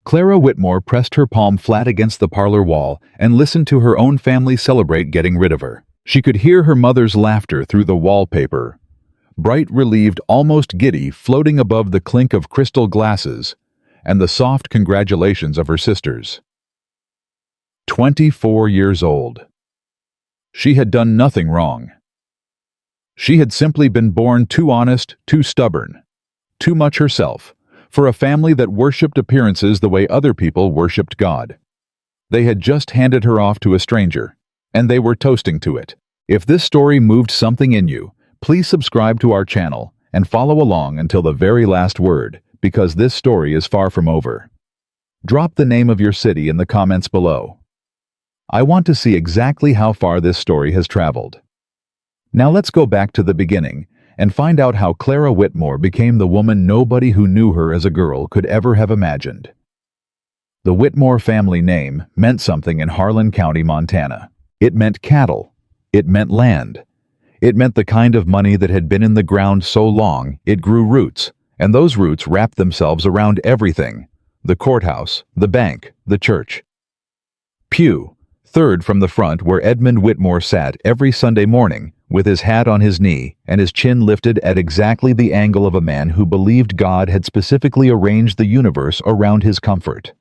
Clara Whitmore pressed her palm flat against the parlor wall and listened to her own family celebrate getting rid of her. She could hear her mother's laughter through the wallpaper, bright, relieved, almost giddy, floating above the clink of crystal glasses, and the soft congratulations of her sisters. 24 years old. She had done nothing wrong. She had simply been born too honest, too stubborn, too much herself, for a family that worshipped appearances the way other people worshipped God. They had just handed her off to a stranger, and they were toasting to it. If this story moved something in you, please subscribe to our channel and follow along until the very last word, because this story is far from over. Drop the name of your city in the comments below. I want to see exactly how far this story has traveled. Now let's go back to the beginning and find out how Clara Whitmore became the woman nobody who knew her as a girl could ever have imagined. The Whitmore family name meant something in Harlan County, Montana. It meant cattle. It meant land. It meant the kind of money that had been in the ground so long it grew roots, and those roots wrapped themselves around everything: the courthouse, the bank, the church. Pew, third from the front, where Edmund Whitmore sat every Sunday morning, with his hat on his knee and his chin lifted at exactly the angle of a man who believed God had specifically arranged the universe around his comfort.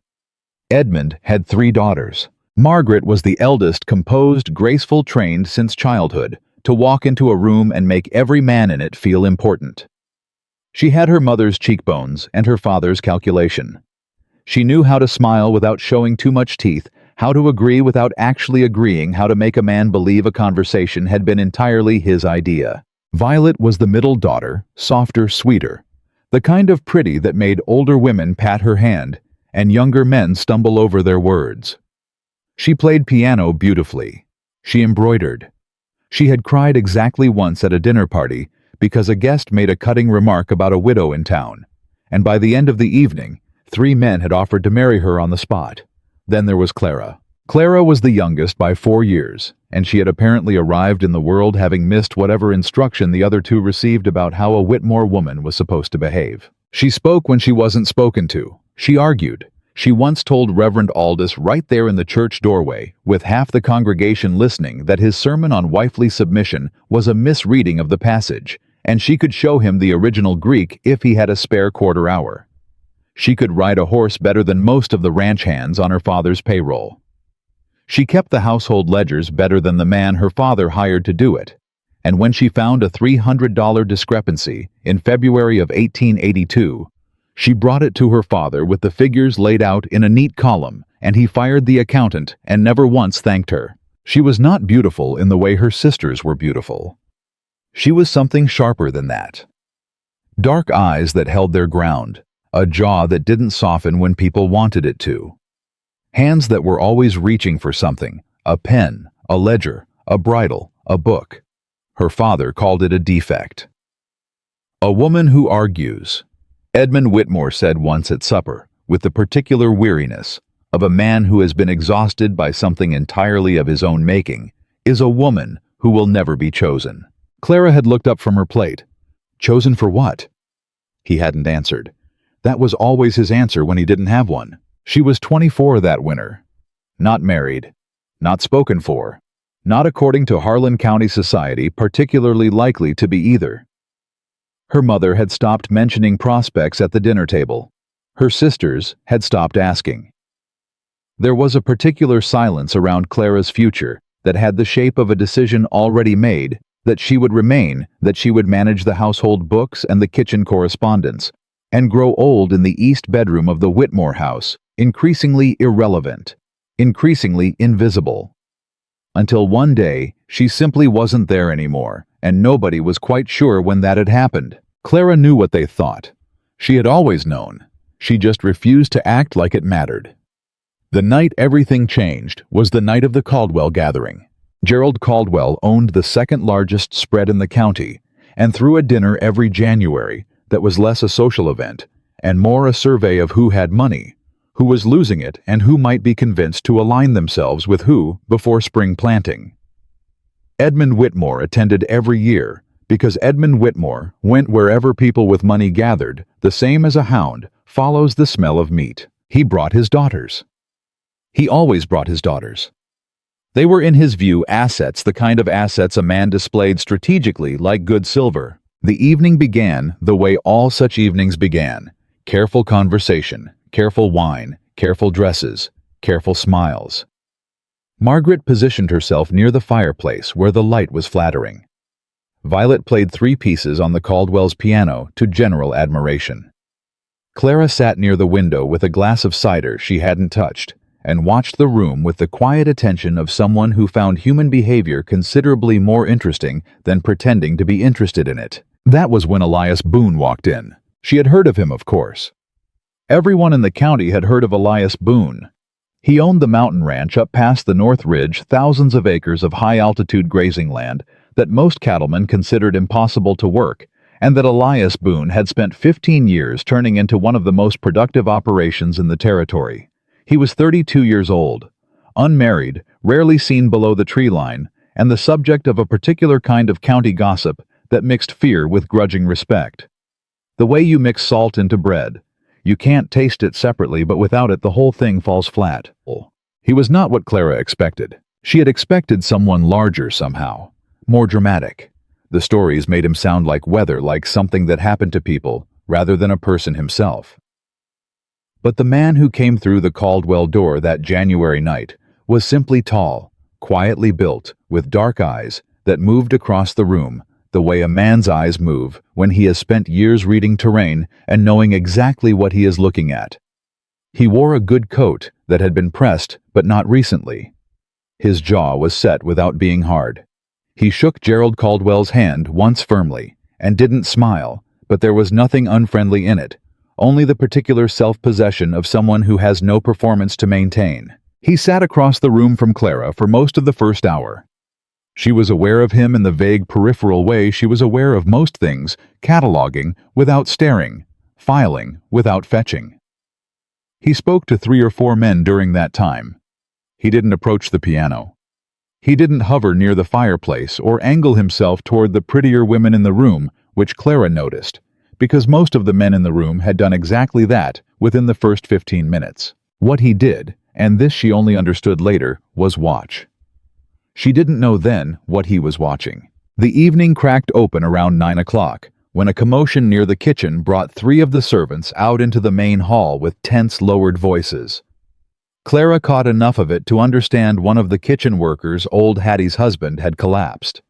Edmund had 3 daughters. Margaret was the eldest, composed, graceful, trained since childhood to walk into a room and make every man in it feel important. She had her mother's cheekbones and her father's calculation. She knew how to smile without showing too much teeth, how to agree without actually agreeing, how to make a man believe a conversation had been entirely his idea. Violet was the middle daughter, softer, sweeter, the kind of pretty that made older women pat her hand and younger men stumble over their words. She played piano beautifully. She embroidered. She had cried exactly once at a dinner party because a guest made a cutting remark about a widow in town, and by the end of the evening, 3 men had offered to marry her on the spot. Then there was Clara. Clara was the youngest by 4 years, and she had apparently arrived in the world having missed whatever instruction the other 2 received about how a Whitmore woman was supposed to behave. She spoke when she wasn't spoken to. She argued. She once told Reverend Aldous right there in the church doorway, with half the congregation listening, that his sermon on wifely submission was a misreading of the passage, and she could show him the original Greek if he had a spare quarter hour. She could ride a horse better than most of the ranch hands on her father's payroll. She kept the household ledgers better than the man her father hired to do it. And when she found a $300 discrepancy in February of 1882, she brought it to her father with the figures laid out in a neat column, and he fired the accountant and never once thanked her. She was not beautiful in the way her sisters were beautiful. She was something sharper than that. Dark eyes that held their ground. A jaw that didn't soften when people wanted it to. Hands that were always reaching for something: a pen, a ledger, a bridle, a book. Her father called it a defect. A woman who argues, Edmund Whitmore said once at supper, with the particular weariness of a man who has been exhausted by something entirely of his own making, is a woman who will never be chosen. Clara had looked up from her plate. Chosen for what? He hadn't answered. That was always his answer when he didn't have one. She was 24 that winter. Not married. Not spoken for. Not according to Harlan County society particularly likely to be either. Her mother had stopped mentioning prospects at the dinner table. Her sisters had stopped asking. There was a particular silence around Clara's future that had the shape of a decision already made, that she would remain, that she would manage the household books and the kitchen correspondence, and grow old in the east bedroom of the Whitmore house, increasingly irrelevant, increasingly invisible. Until one day, she simply wasn't there anymore, and nobody was quite sure when that had happened. Clara knew what they thought. She had always known. She just refused to act like it mattered. The night everything changed was the night of the Caldwell gathering. Gerald Caldwell owned the second largest spread in the county, and threw a dinner every January that was less a social event and more a survey of who had money, who was losing it, and who might be convinced to align themselves with who before spring planting. Edmund Whitmore attended every year because Edmund Whitmore went wherever people with money gathered, the same as a hound follows the smell of meat. He brought his daughters. He always brought his daughters. They were in his view assets, the kind of assets a man displayed strategically like good silver. The evening began the way all such evenings began. Careful conversation, careful wine, careful dresses, careful smiles. Margaret positioned herself near the fireplace where the light was flattering. Violet played 3 pieces on the Caldwell's piano to general admiration. Clara sat near the window with a glass of cider she hadn't touched and watched the room with the quiet attention of someone who found human behavior considerably more interesting than pretending to be interested in it. That was when Elias Boone walked in. She had heard of him, of course. Everyone in the county had heard of Elias Boone. He owned the mountain ranch up past the North Ridge, thousands of acres of high-altitude grazing land that most cattlemen considered impossible to work, and that Elias Boone had spent 15 years turning into one of the most productive operations in the territory. He was 32 years old, unmarried, rarely seen below the tree line, and the subject of a particular kind of county gossip that mixed fear with grudging respect. The way you mix salt into bread. You can't taste it separately, but without it the whole thing falls flat. He was not what Clara expected. She had expected someone larger somehow, more dramatic. The stories made him sound like weather, like something that happened to people, rather than a person himself. But the man who came through the Caldwell door that January night was simply tall, quietly built, with dark eyes that moved across the room, the way a man's eyes move when he has spent years reading terrain and knowing exactly what he is looking at. He wore a good coat that had been pressed, but not recently. His jaw was set without being hard. He shook Gerald Caldwell's hand once firmly, and didn't smile, but there was nothing unfriendly in it, only the particular self-possession of someone who has no performance to maintain. He sat across the room from Clara for most of the first hour. She was aware of him in the vague peripheral way she was aware of most things, cataloging without staring, filing without fetching. He spoke to 3 or 4 men during that time. He didn't approach the piano. He didn't hover near the fireplace or angle himself toward the prettier women in the room, which Clara noticed, because most of the men in the room had done exactly that within the first 15 minutes. What he did, and this she only understood later, was watch. She didn't know then what he was watching. The evening cracked open around 9 o'clock, when a commotion near the kitchen brought 3 of the servants out into the main hall with tense, lowered voices. Clara caught enough of it to understand one of the kitchen workers, old Hattie's husband, had collapsed.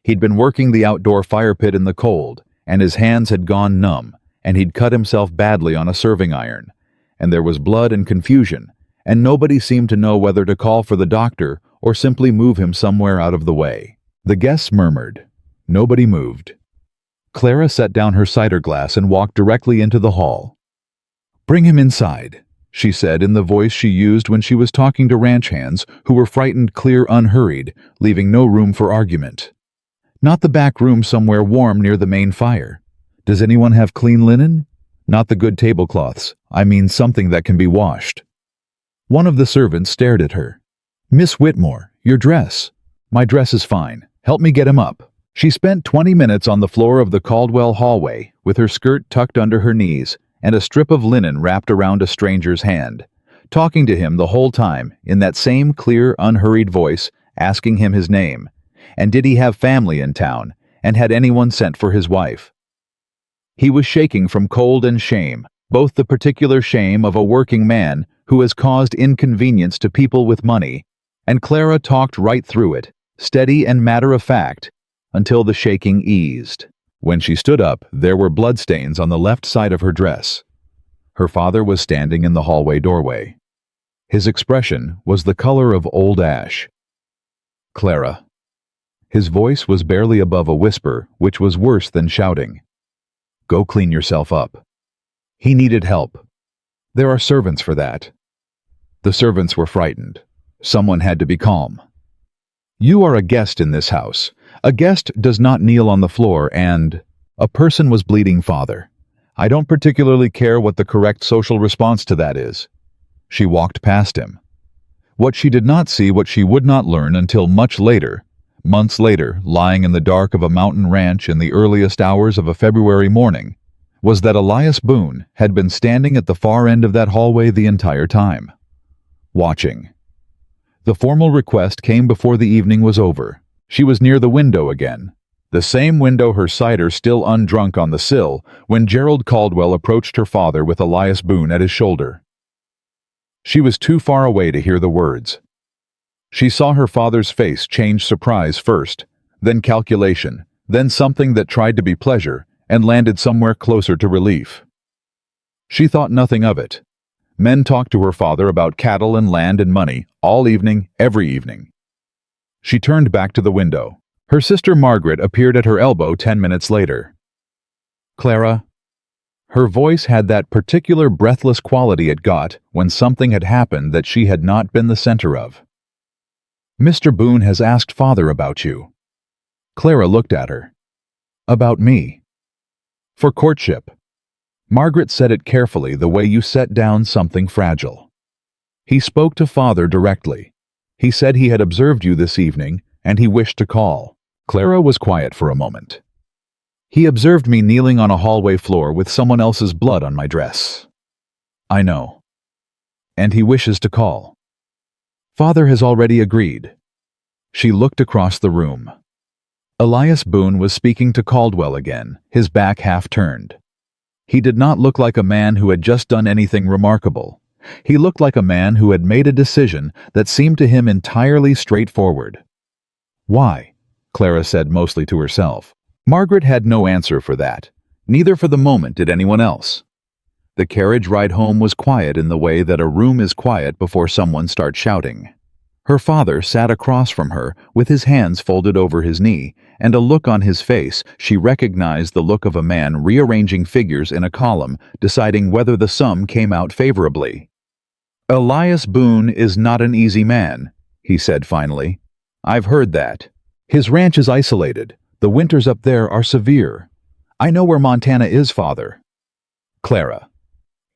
He'd been working the outdoor fire pit in the cold, and his hands had gone numb, and he'd cut himself badly on a serving iron, and there was blood and confusion, and nobody seemed to know whether to call for the doctor or simply move him somewhere out of the way. The guests murmured. Nobody moved. Clara set down her cider glass and walked directly into the hall. "Bring him inside," she said in the voice she used when she was talking to ranch hands who were frightened, clear, unhurried, leaving no room for argument. "Not the back room somewhere warm near the main fire. Does anyone have clean linen? Not the good tablecloths. I mean something that can be washed." One of the servants stared at her. "Miss Whitmore, your dress." "My dress is fine. Help me get him up." She spent 20 minutes on the floor of the Caldwell hallway with her skirt tucked under her knees and a strip of linen wrapped around a stranger's hand, talking to him the whole time in that same clear, unhurried voice, asking him his name, and did he have family in town, and had anyone sent for his wife. He was shaking from cold and shame, both the particular shame of a working man who has caused inconvenience to people with money, and Clara talked right through it, steady and matter-of-fact, until the shaking eased. When she stood up, there were bloodstains on the left side of her dress. Her father was standing in the hallway doorway. His expression was the color of old ash. "Clara." His voice was barely above a whisper, which was worse than shouting. "Go clean yourself up." He needed help. There are servants for that. The servants were frightened. Someone had to be calm. "You are a guest in this house. A guest does not kneel on the floor and—" A person was bleeding, father. "I don't particularly care what the correct social response to that is." She walked past him. What she did not see, what she would not learn until much later, months later, lying in the dark of a mountain ranch in the earliest hours of a February morning, was that Elias Boone had been standing at the far end of that hallway the entire time, watching. The formal request came before the evening was over. She was near the window again, the same window, her cider still undrunk on the sill, when Gerald Caldwell approached her father with Elias Boone at his shoulder. She was too far away to hear the words. She saw her father's face change surprise first, then calculation, then something that tried to be pleasure, and landed somewhere closer to relief. She thought nothing of it. Men talked to her father about cattle and land and money, all evening, every evening. She turned back to the window. Her sister Margaret appeared at her elbow 10 minutes later. "Clara?" Her voice had that particular breathless quality it got when something had happened that she had not been the center of. "Mr. Boone has asked Father about you." Clara looked at her. "About me?" "For courtship." Margaret said it carefully, the way you set down something fragile. "He spoke to Father directly. He said he had observed you this evening, and he wished to call." Clara was quiet for a moment. "He observed me kneeling on a hallway floor with someone else's blood on my dress." "I know." "And he wishes to call." "Father has already agreed." She looked across the room. Elias Boone was speaking to Caldwell again, his back half turned. He did not look like a man who had just done anything remarkable. He looked like a man who had made a decision that seemed to him entirely straightforward. "Why?" Clara said mostly to herself. Margaret had no answer for that. Neither for the moment did anyone else. The carriage ride home was quiet in the way that a room is quiet before someone starts shouting. Her father sat across from her with his hands folded over his knee, and a look on his face she recognized the look of a man rearranging figures in a column, deciding whether the sum came out favorably. "Elias Boone is not an easy man," he said finally. "I've heard that. His ranch is isolated. The winters up there are severe. I know where Montana is, Father." "Clara."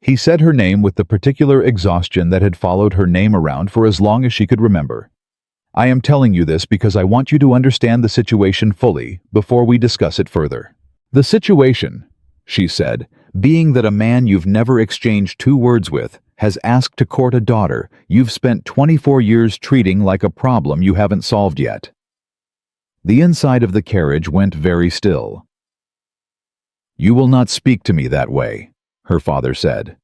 He said her name with the particular exhaustion that had followed her name around for as long as she could remember. "I am telling you this because I want you to understand the situation fully before we discuss it further. The situation," she said, "being that a man you've never exchanged 2 words with has asked to court a daughter you've spent 24 years treating like a problem you haven't solved yet." The inside of the carriage went very still. "You will not speak to me that way," her father said.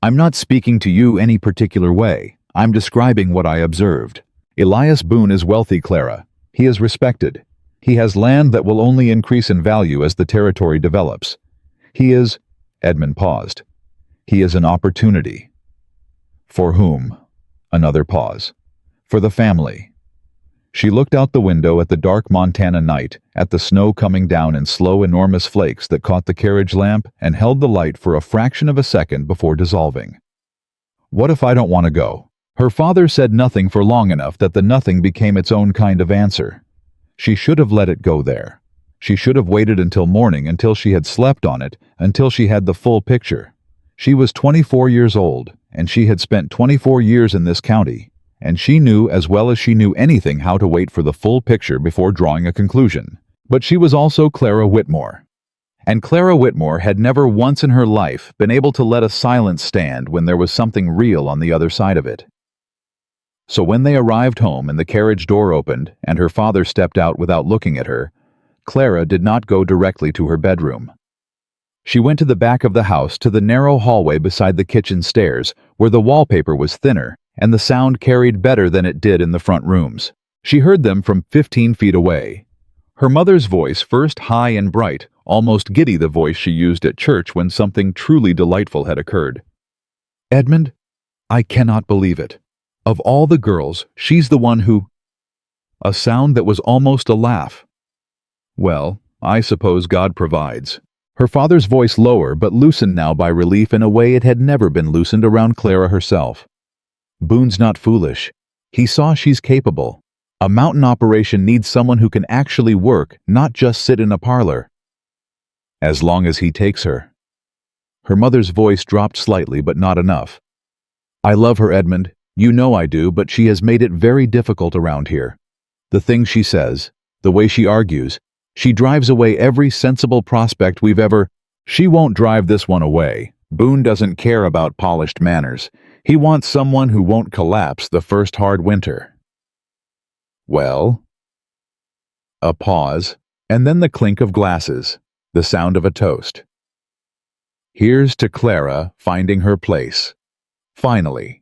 "I'm not speaking to you any particular way. I'm describing what I observed. Elias Boone is wealthy, Clara. He is respected. He has land that will only increase in value as the territory develops. He is—" Edmund paused. "He is an opportunity." "For whom?" Another pause. "For the family." She looked out the window at the dark Montana night, at the snow coming down in slow, enormous flakes that caught the carriage lamp, and held the light for a fraction of a second before dissolving. "What if I don't want to go?" Her father said nothing for long enough that the nothing became its own kind of answer. She should have let it go there. She should have waited until morning, until she had slept on it, until she had the full picture. She was 24 years old, and she had spent 24 years in this county, and she knew as well as she knew anything how to wait for the full picture before drawing a conclusion. But she was also Clara Whitmore. And Clara Whitmore had never once in her life been able to let a silence stand when there was something real on the other side of it. So when they arrived home and the carriage door opened and her father stepped out without looking at her, Clara did not go directly to her bedroom. She went to the back of the house, to the narrow hallway beside the kitchen stairs, where the wallpaper was thinner and the sound carried better than it did in the front rooms. She heard them from 15 feet away. Her mother's voice, first high and bright, almost giddy, the voice she used at church when something truly delightful had occurred. "Edmund, I cannot believe it. Of all the girls, she's the one who—" A sound that was almost a laugh. "Well, I suppose God provides." Her father's voice lower, but loosened now by relief in a way it had never been loosened around Clara herself. "Boone's not foolish. He saw she's capable. A mountain operation needs someone who can actually work, not just sit in a parlor. As long as he takes her." Her mother's voice dropped slightly, but not enough. "I love her, Edmund. You know I do, but she has made it very difficult around here. The things she says, the way she argues, she drives away every sensible prospect we've ever—" She won't drive this one away. Boone doesn't care about polished manners. He wants someone who won't collapse the first hard winter. Well? A pause, and then the clink of glasses, the sound of a toast. Here's to Clara finding her place. Finally.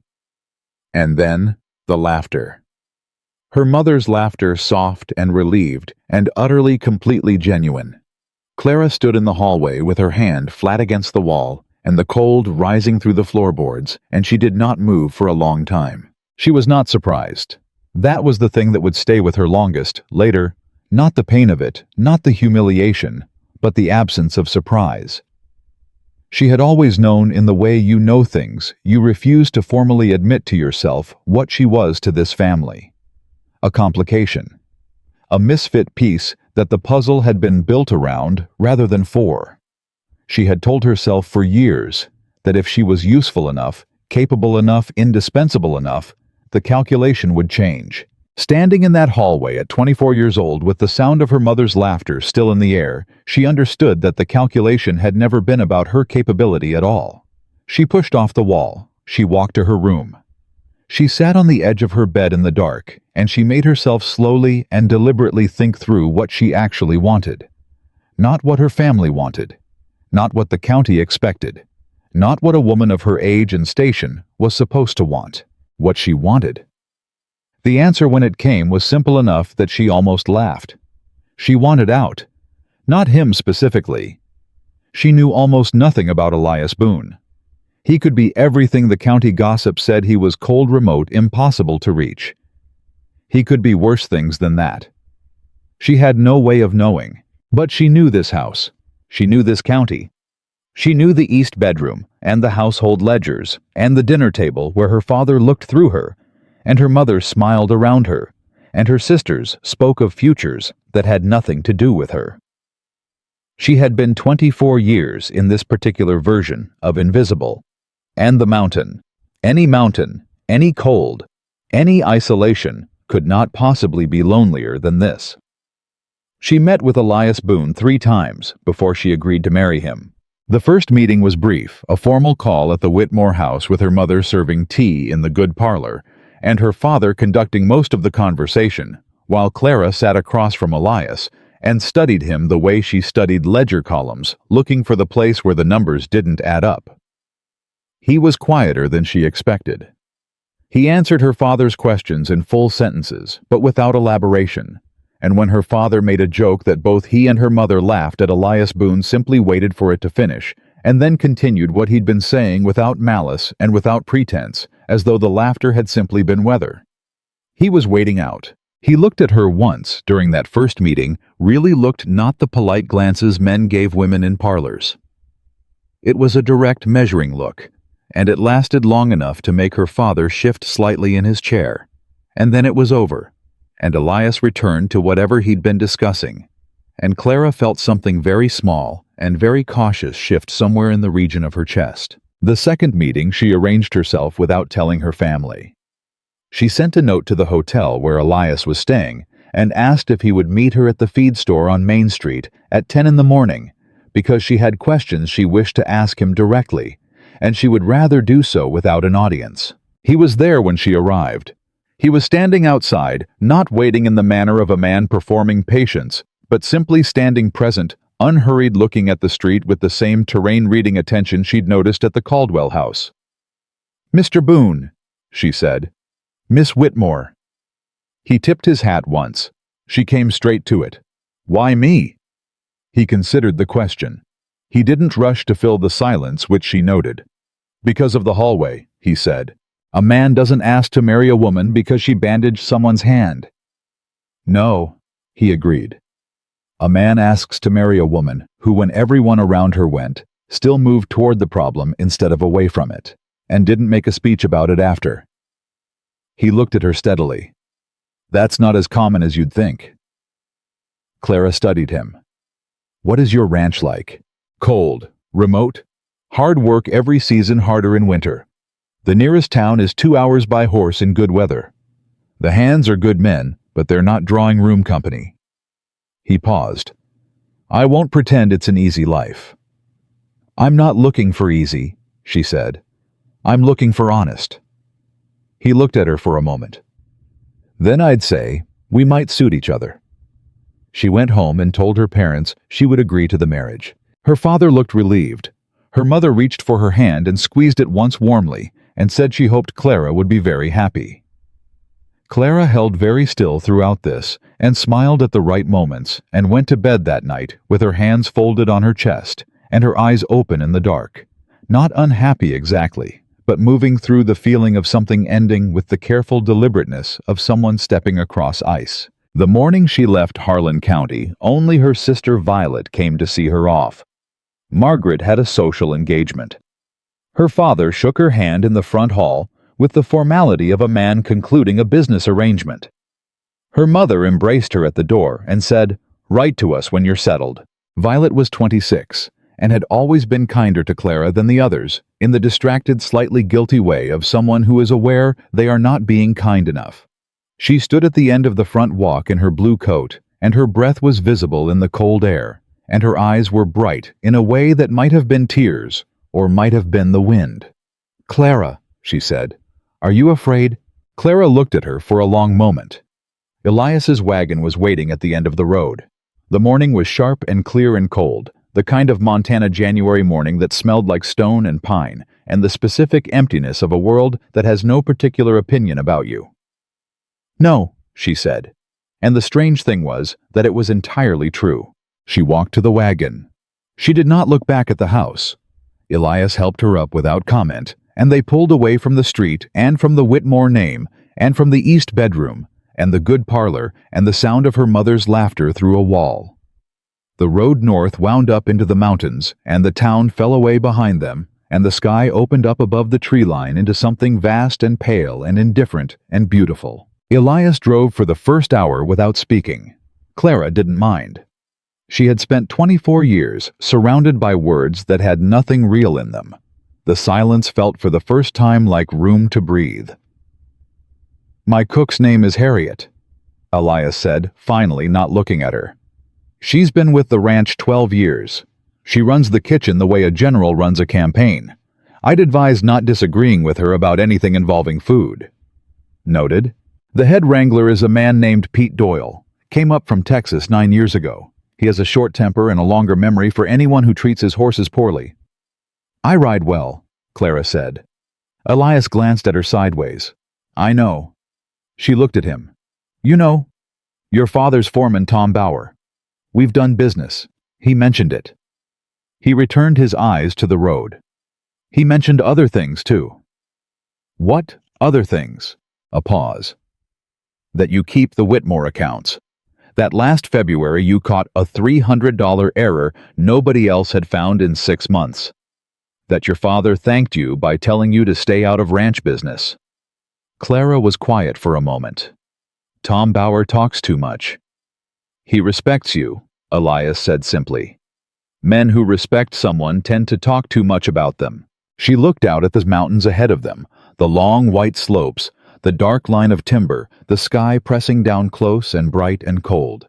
And then, the laughter. Her mother's laughter, soft and relieved, and utterly, completely genuine. Clara stood in the hallway with her hand flat against the wall, and the cold rising through the floorboards, and she did not move for a long time. She was not surprised. That was the thing that would stay with her longest, later. Not the pain of it, not the humiliation, but the absence of surprise. She had always known in the way you know things, you refused to formally admit to yourself what she was to this family. A complication. A misfit piece that the puzzle had been built around rather than for. She had told herself for years that if she was useful enough, capable enough, indispensable enough, the calculation would change. Standing in that hallway at 24 years old with the sound of her mother's laughter still in the air, she understood that the calculation had never been about her capability at all. She pushed off the wall. She walked to her room. She sat on the edge of her bed in the dark, and she made herself slowly and deliberately think through what she actually wanted. Not what her family wanted. Not what the county expected. Not what a woman of her age and station was supposed to want. What she wanted. The answer when it came was simple enough that she almost laughed. She wanted out. Not him specifically. She knew almost nothing about Elias Boone. He could be everything the county gossip said he was: cold, remote, impossible to reach. He could be worse things than that. She had no way of knowing, but she knew this house. She knew this county. She knew the east bedroom, and the household ledgers, and the dinner table where her father looked through her, and her mother smiled around her, and her sisters spoke of futures that had nothing to do with her. She had been 24 years in this particular version of invisible. And the mountain, any cold, any isolation, could not possibly be lonelier than this. She met with Elias Boone 3 times before she agreed to marry him. The first meeting was brief, a formal call at the Whitmore house with her mother serving tea in the good parlor, and her father conducting most of the conversation, while Clara sat across from Elias and studied him the way she studied ledger columns, looking for the place where the numbers didn't add up. He was quieter than she expected. He answered her father's questions in full sentences, but without elaboration, and when her father made a joke that both he and her mother laughed at, Elias Boone simply waited for it to finish, and then continued what he'd been saying without malice and without pretense, as though the laughter had simply been weather. He was waiting out. He looked at her once during that first meeting, really looked, not the polite glances men gave women in parlors. It was a direct measuring look, and it lasted long enough to make her father shift slightly in his chair. And then it was over, and Elias returned to whatever he'd been discussing, and Clara felt something very small and very cautious shift somewhere in the region of her chest. The second meeting she arranged herself without telling her family. She sent a note to the hotel where Elias was staying and asked if he would meet her at the feed store on Main Street at 10 in the morning, because she had questions she wished to ask him directly, and she would rather do so without an audience. He was there when she arrived. He was standing outside, not waiting in the manner of a man performing patience, but simply standing present, unhurried, looking at the street with the same terrain-reading attention she'd noticed at the Caldwell house. "Mr. Boone," she said. "Miss Whitmore." He tipped his hat once. She came straight to it. "Why me?" He considered the question. He didn't rush to fill the silence which she noted. "Because of the hallway," he said. "A man doesn't ask to marry a woman because she bandaged someone's hand." "No," he agreed. "A man asks to marry a woman who, when everyone around her went, still moved toward the problem instead of away from it, and didn't make a speech about it after." He looked at her steadily. "That's not as common as you'd think." Clara studied him. "What is your ranch like? Cold, remote, hard work every season, harder in winter. The nearest town is 2 hours by horse in good weather. The hands are good men, but they're not drawing room company." He paused. "I won't pretend it's an easy life." "I'm not looking for easy," she said. "I'm looking for honest." He looked at her for a moment. "Then I'd say we might suit each other." She went home and told her parents she would agree to the marriage. Her father looked relieved. Her mother reached for her hand and squeezed it once warmly and said she hoped Clara would be very happy. Clara held very still throughout this and smiled at the right moments and went to bed that night with her hands folded on her chest and her eyes open in the dark. Not unhappy exactly, but moving through the feeling of something ending with the careful deliberateness of someone stepping across ice. The morning she left Harlan County, only her sister Violet came to see her off. Margaret had a social engagement. Her father shook her hand in the front hall with the formality of a man concluding a business arrangement. Her mother embraced her at the door and said, "Write to us when you're settled." Violet was 26 and had always been kinder to Clara than the others, in the distracted, slightly guilty way of someone who is aware they are not being kind enough. She stood at the end of the front walk in her blue coat, and her breath was visible in the cold air, and her eyes were bright in a way that might have been tears or might have been the wind. "Clara," she said, "are you afraid?" Clara looked at her for a long moment. Elias's wagon was waiting at the end of the road. The morning was sharp and clear and cold, the kind of Montana January morning that smelled like stone and pine, and the specific emptiness of a world that has no particular opinion about you. "No," she said, and the strange thing was that it was entirely true. She walked to the wagon. She did not look back at the house. Elias helped her up without comment, and they pulled away from the street and from the Whitmore name and from the east bedroom and the good parlor and the sound of her mother's laughter through a wall. The road north wound up into the mountains, and the town fell away behind them, and the sky opened up above the tree line into something vast and pale and indifferent and beautiful. Elias drove for the first hour without speaking. Clara didn't mind. She had spent 24 years surrounded by words that had nothing real in them. The silence felt for the first time like room to breathe. "My cook's name is Harriet," Elias said, finally not looking at her. "She's been with the ranch 12 years. She runs the kitchen the way a general runs a campaign. I'd advise not disagreeing with her about anything involving food." Noted. "The head wrangler is a man named Pete Doyle. Came up from Texas 9 years ago. He has a short temper and a longer memory for anyone who treats his horses poorly." "I ride well," Clara said. Elias glanced at her sideways. "I know." She looked at him. "You know, your father's foreman, Tom Bauer. We've done business. He mentioned it." He returned his eyes to the road. "He mentioned other things, too." "What other things?" A pause. "That you keep the Whitmore accounts. That last February you caught a $300 error nobody else had found in 6 months. That your father thanked you by telling you to stay out of ranch business." Clara was quiet for a moment. "Tom Bauer talks too much." "He respects you," Elias said simply. "Men who respect someone tend to talk too much about them." She looked out at the mountains ahead of them, the long white slopes, the dark line of timber, the sky pressing down close and bright and cold.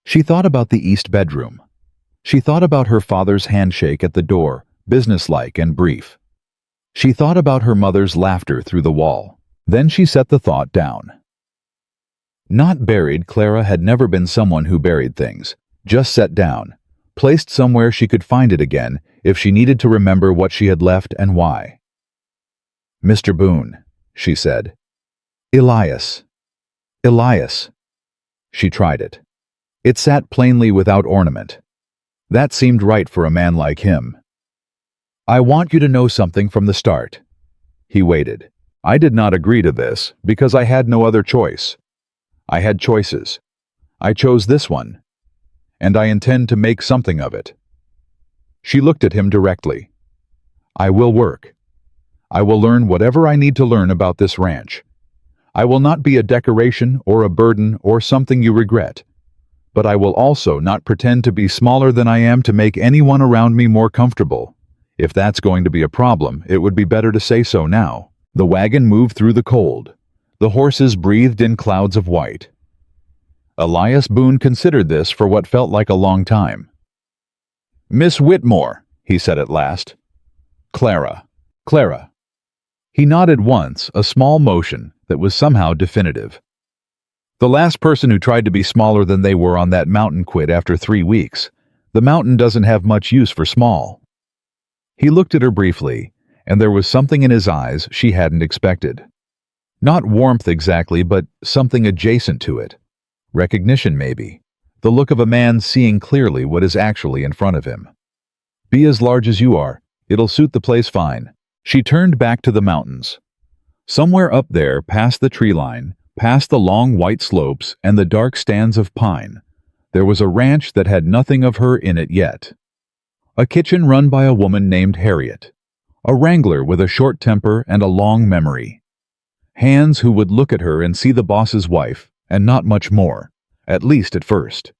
She thought about the east bedroom. She thought about her father's handshake at the door, businesslike and brief. She thought about her mother's laughter through the wall. Then she set the thought down. Not buried, Clara had never been someone who buried things. Just set down, placed somewhere she could find it again if she needed to remember what she had left and why. "Mr. Boone," she said. "Elias. Elias." She tried it. It sat plainly without ornament. That seemed right for a man like him. "I want you to know something from the start." He waited. "I did not agree to this because I had no other choice. I had choices. I chose this one, and I intend to make something of it." She looked at him directly. "I will work. I will learn whatever I need to learn about this ranch. I will not be a decoration or a burden or something you regret, but I will also not pretend to be smaller than I am to make anyone around me more comfortable. If that's going to be a problem, it would be better to say so now." The wagon moved through the cold. The horses breathed in clouds of white. Elias Boone considered this for what felt like a long time. "Miss Whitmore," he said at last. Clara. Clara. He nodded once, a small motion that was somehow definitive. The last person who tried to be smaller than they were on that mountain quit after 3 weeks. The mountain doesn't have much use for small. He looked at her briefly, and there was something in his eyes she hadn't expected. Not warmth exactly, but something adjacent to it. Recognition, maybe. The look of a man seeing clearly what is actually in front of him. Be as large as you are. It'll suit the place fine. She turned back to the mountains. Somewhere up there, past the tree line, past the long white slopes and the dark stands of pine, there was a ranch that had nothing of her in it yet. A kitchen run by a woman named Harriet. A wrangler with a short temper and a long memory. Hands who would look at her and see the boss's wife, and not much more, at least at first.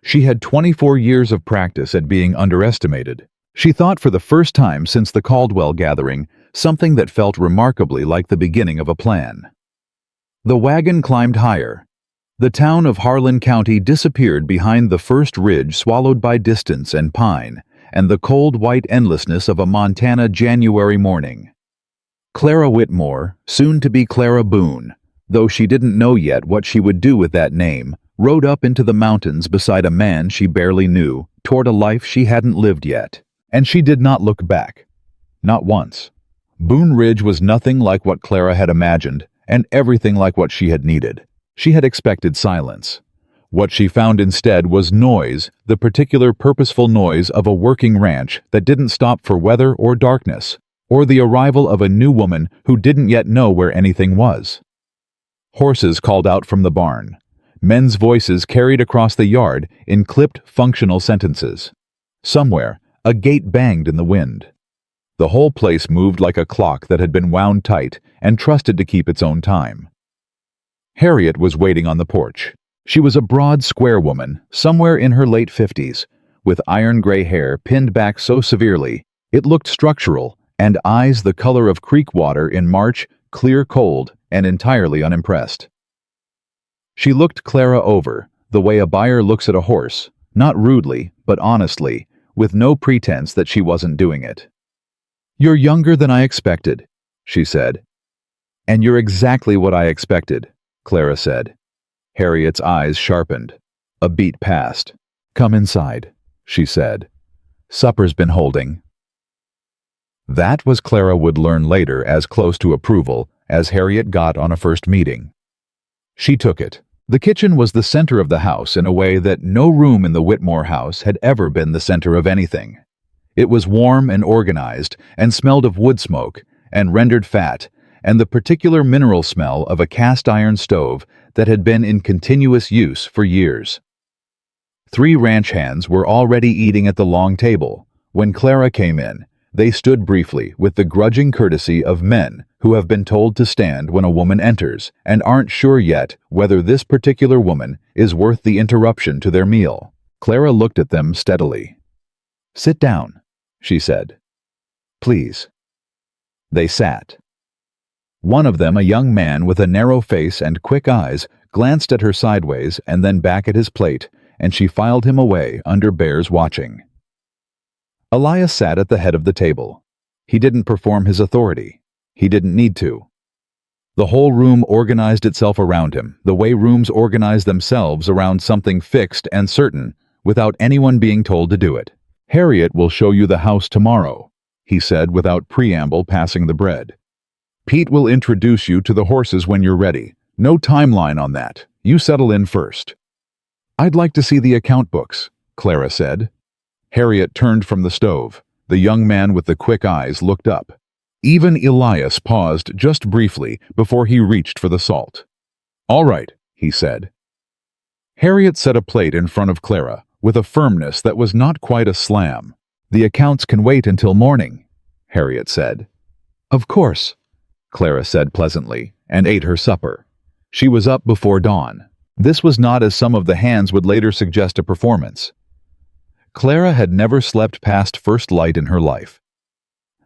She had 24 years of practice at being underestimated. She thought for the first time since the Caldwell gathering, something that felt remarkably like the beginning of a plan. The wagon climbed higher. The town of Harlan County disappeared behind the first ridge swallowed by distance and pine, and the cold white endlessness of a Montana January morning. Clara Whitmore, soon to be Clara Boone, though she didn't know yet what she would do with that name, rode up into the mountains beside a man she barely knew, toward a life she hadn't lived yet. And she did not look back. Not once. Boone Ridge was nothing like what Clara had imagined, and everything like what she had needed. She had expected silence. What she found instead was noise, the particular purposeful noise of a working ranch that didn't stop for weather or darkness, or the arrival of a new woman who didn't yet know where anything was. Horses called out from the barn. Men's voices carried across the yard in clipped, functional sentences. Somewhere, a gate banged in the wind. The whole place moved like a clock that had been wound tight and trusted to keep its own time. Harriet was waiting on the porch. She was a broad, square woman, somewhere in her late 50s, with iron-gray hair pinned back so severely it looked structural, and eyes the color of creek water in March, clear cold, and entirely unimpressed. She looked Clara over, the way a buyer looks at a horse, not rudely, but honestly, with no pretense that she wasn't doing it. "You're younger than I expected," she said. "And you're exactly what I expected," Clara said. Harriet's eyes sharpened. A beat passed. "Come inside," she said. "Supper's been holding." That was Clara would learn later as close to approval as Harriet got on a first meeting. She took it. The kitchen was the center of the house in a way that no room in the Whitmore house had ever been the center of anything. It was warm and organized and smelled of wood smoke and rendered fat and the particular mineral smell of a cast iron stove that had been in continuous use for years. 3 ranch hands were already eating at the long table. When Clara came in, they stood briefly with the grudging courtesy of men who have been told to stand when a woman enters and aren't sure yet whether this particular woman is worth the interruption to their meal. Clara looked at them steadily. "Sit down," she said. "Please." They sat. One of them, a young man with a narrow face and quick eyes, glanced at her sideways and then back at his plate, and she filed him away under Bear's watching. Elias sat at the head of the table. He didn't perform his authority. He didn't need to. The whole room organized itself around him, the way rooms organize themselves around something fixed and certain, without anyone being told to do it. "Harriet will show you the house tomorrow," he said without preamble, passing the bread. "Pete will introduce you to the horses when you're ready. No timeline on that. You settle in first." "I'd like to see the account books," Clara said. Harriet turned from the stove. The young man with the quick eyes looked up. Even Elias paused just briefly before he reached for the salt. "All right," he said. Harriet set a plate in front of Clara with a firmness that was not quite a slam. "The accounts can wait until morning," Harriet said. "Of course," Clara said pleasantly, and ate her supper. She was up before dawn. This was not as some of the hands would later suggest a performance. Clara had never slept past first light in her life.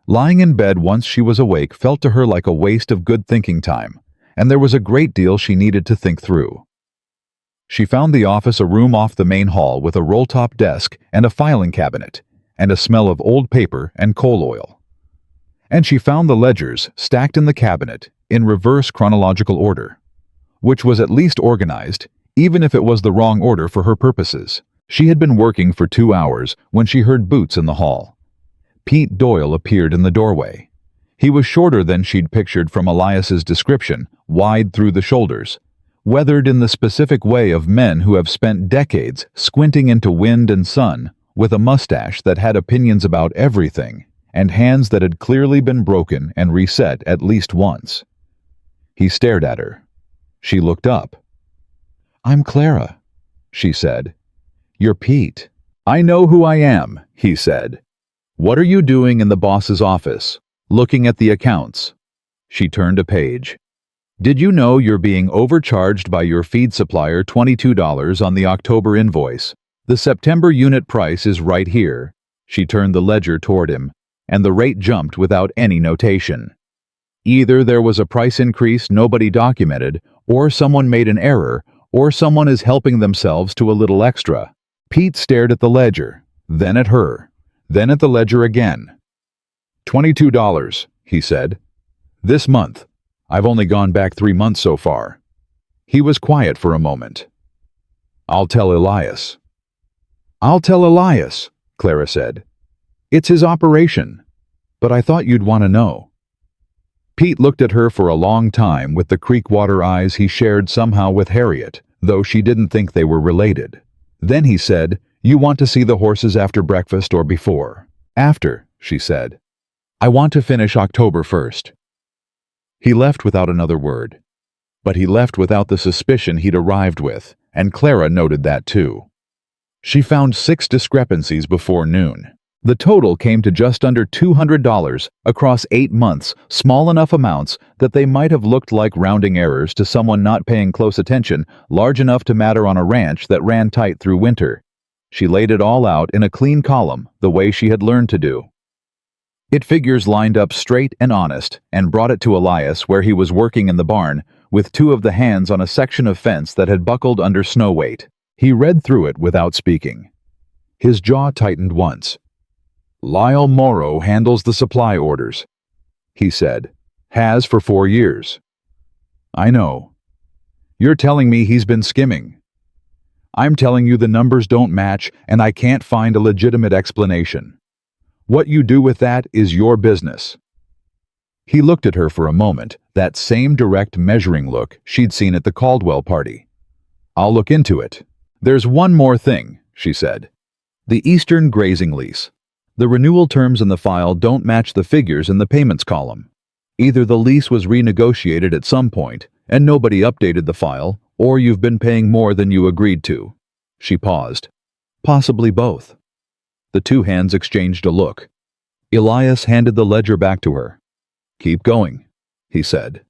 Lying in bed once she was awake felt to her like a waste of good thinking time, and there was a great deal she needed to think through. She found the office a room off the main hall with a roll-top desk and a filing cabinet, and a smell of old paper and coal oil. And she found the ledgers stacked in the cabinet in reverse chronological order, which was at least organized, even if it was the wrong order for her purposes. She had been working for 2 hours when she heard boots in the hall. Pete Doyle appeared in the doorway. He was shorter than she'd pictured from Elias's description, wide through the shoulders, weathered in the specific way of men who have spent decades squinting into wind and sun, with a mustache that had opinions about everything, and hands that had clearly been broken and reset at least once. He stared at her. She looked up. "I'm Clara," she said. "You're Pete." "I know who I am," he said. "What are you doing in the boss's office? Looking at the accounts?" She turned a page. "Did you know you're being overcharged by your feed supplier $22 on the October invoice? The September unit price is right here." She turned the ledger toward him, and the rate jumped without any notation. Either there was a price increase nobody documented, or someone made an error, or someone is helping themselves to a little extra. Pete stared at the ledger, then at her, then at the ledger again. $22, he said. "This month. I've only gone back 3 months so far." He was quiet for a moment. "I'll tell Elias." "I'll tell Elias," Clara said. "It's his operation. But I thought you'd want to know." Pete looked at her for a long time with the creekwater eyes he shared somehow with Harriet, though she didn't think they were related. Then he said, "You want to see the horses after breakfast or before?" "After," she said. "I want to finish October 1st. He left without another word. But he left without the suspicion he'd arrived with, and Clara noted that too. She found 6 discrepancies before noon. The total came to just under $200 across 8 months, small enough amounts that they might have looked like rounding errors to someone not paying close attention, large enough to matter on a ranch that ran tight through winter. She laid it all out in a clean column, the way she had learned to do. It figures lined up straight and honest, and brought it to Elias where he was working in the barn, with 2 of the hands on a section of fence that had buckled under snow weight. He read through it without speaking. His jaw tightened once. "Lyle Morrow handles the supply orders," he said. "Has for 4 years. "I know. You're telling me he's been skimming. I'm telling you the numbers don't match, and I can't find a legitimate explanation. What you do with that is your business." He looked at her for a moment, that same direct measuring look she'd seen at the Caldwell party. "I'll look into it. There's one more thing," she said. "The Eastern grazing lease. The renewal terms in the file don't match the figures in the payments column. Either the lease was renegotiated at some point, and nobody updated the file, or you've been paying more than you agreed to." She paused. "Possibly both." The 2 hands exchanged a look. Elias handed the ledger back to her. "Keep going," he said.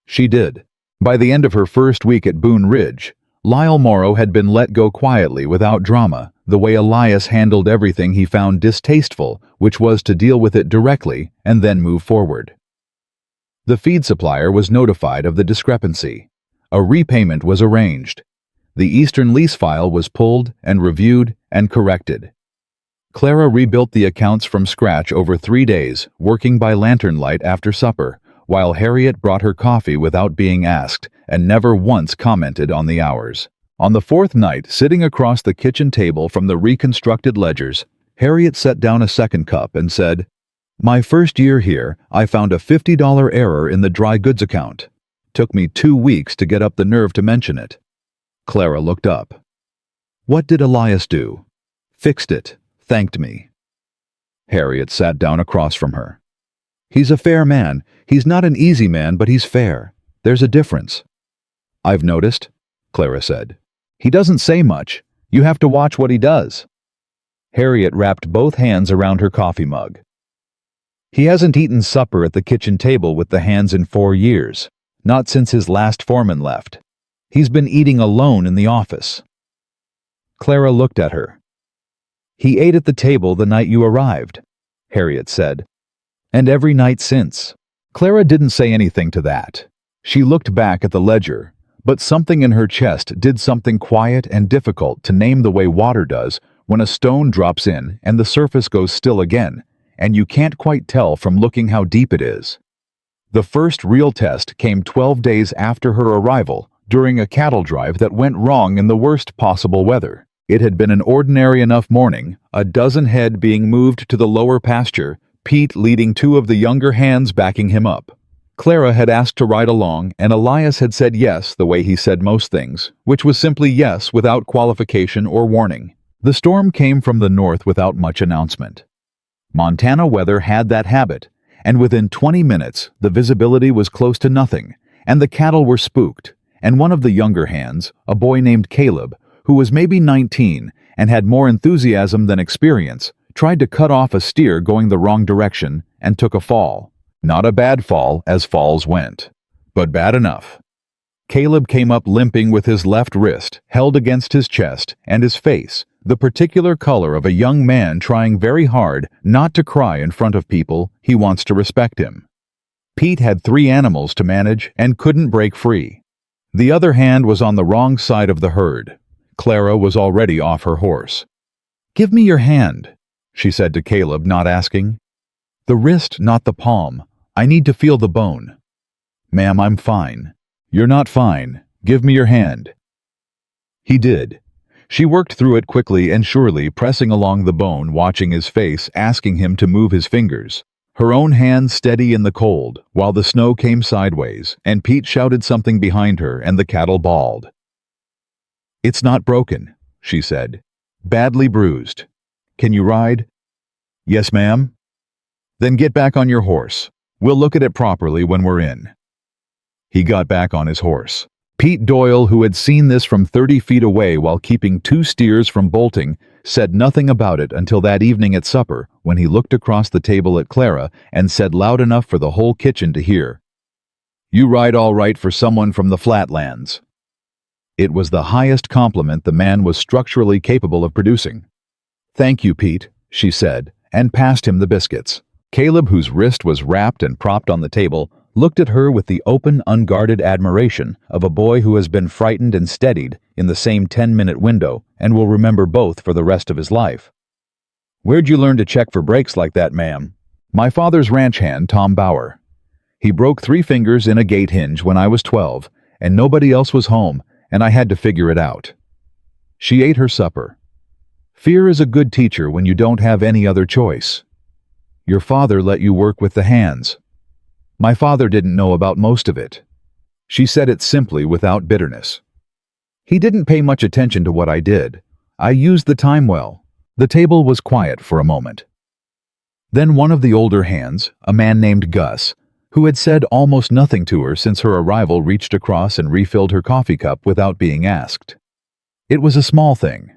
She did. By the end of her first week at Boone Ridge, Lyle Morrow had been let go quietly without drama, the way Elias handled everything he found distasteful, which was to deal with it directly and then move forward. The feed supplier was notified of the discrepancy. A repayment was arranged. The Eastern lease file was pulled and reviewed and corrected. Clara rebuilt the accounts from scratch over 3 days, working by lantern light after supper, while Harriet brought her coffee without being asked and never once commented on the hours. On the 4th night, sitting across the kitchen table from the reconstructed ledgers, Harriet set down a second cup and said, "My first year here, I found a $50 error in the dry goods account. Took me 2 weeks to get up the nerve to mention it." Clara looked up. "What did Elias do?" "Fixed it. Thanked me." Harriet sat down across from her. "He's a fair man. He's not an easy man, but he's fair. There's a difference." "I've noticed," Clara said. "He doesn't say much. You have to watch what he does." Harriet wrapped both hands around her coffee mug. "He hasn't eaten supper at the kitchen table with the hands in 4 years. Not since his last foreman left. He's been eating alone in the office." Clara looked at her. "He ate at the table the night you arrived," Harriet said. "And every night since." Clara didn't say anything to that. She looked back at the ledger, but something in her chest did something quiet and difficult to name the way water does when a stone drops in and the surface goes still again, and you can't quite tell from looking how deep it is. The first real test came 12 days after her arrival, during a cattle drive that went wrong in the worst possible weather. It had been an ordinary enough morning, a dozen head being moved to the lower pasture, Pete leading two of the younger hands backing him up. Clara had asked to ride along, and Elias had said yes the way he said most things, which was simply yes without qualification or warning. The storm came from the north without much announcement. Montana weather had that habit, and within 20 minutes the visibility was close to nothing, and the cattle were spooked, and one of the younger hands, a boy named Caleb, who was maybe 19 and had more enthusiasm than experience, tried to cut off a steer going the wrong direction and took a fall. Not a bad fall, as falls went, but bad enough. Caleb came up limping with his left wrist held against his chest and his face, the particular color of a young man trying very hard not to cry in front of people he wants to respect him. Pete had 3 animals to manage and couldn't break free. The other hand was on the wrong side of the herd. Clara was already off her horse. "Give me your hand," she said to Caleb, not asking. "The wrist, not the palm. I need to feel the bone." "Ma'am, I'm fine." "You're not fine. Give me your hand." He did. She worked through it quickly and surely, pressing along the bone, watching his face, asking him to move his fingers. Her own hand steady in the cold, while the snow came sideways, and Pete shouted something behind her and the cattle bawled. "It's not broken," she said. "Badly bruised. Can you ride?" "Yes, ma'am." "Then get back on your horse. We'll look at it properly when we're in." He got back on his horse. Pete Doyle, who had seen this from 30 feet away while keeping 2 steers from bolting, said nothing about it until that evening at supper, when he looked across the table at Clara and said loud enough for the whole kitchen to hear, "You ride all right for someone from the flatlands." It was the highest compliment the man was structurally capable of producing. "Thank you, Pete," she said, and passed him the biscuits. Caleb, whose wrist was wrapped and propped on the table, looked at her with the open, unguarded admiration of a boy who has been frightened and steadied in the same 10-minute window and will remember both for the rest of his life. "Where'd you learn to check for brakes like that, ma'am?" "My father's ranch hand, Tom Bauer. He broke 3 fingers in a gate hinge when I was 12, and nobody else was home, and I had to figure it out." She ate her supper. Fear is a good teacher when you don't have any other choice. Your father let you work with the hands. My father didn't know about most of it. She said it simply without bitterness. He didn't pay much attention to what I did. I used the time well. The table was quiet for a moment. Then one of the older hands, a man named Gus, who had said almost nothing to her since her arrival, reached across and refilled her coffee cup without being asked. It was a small thing,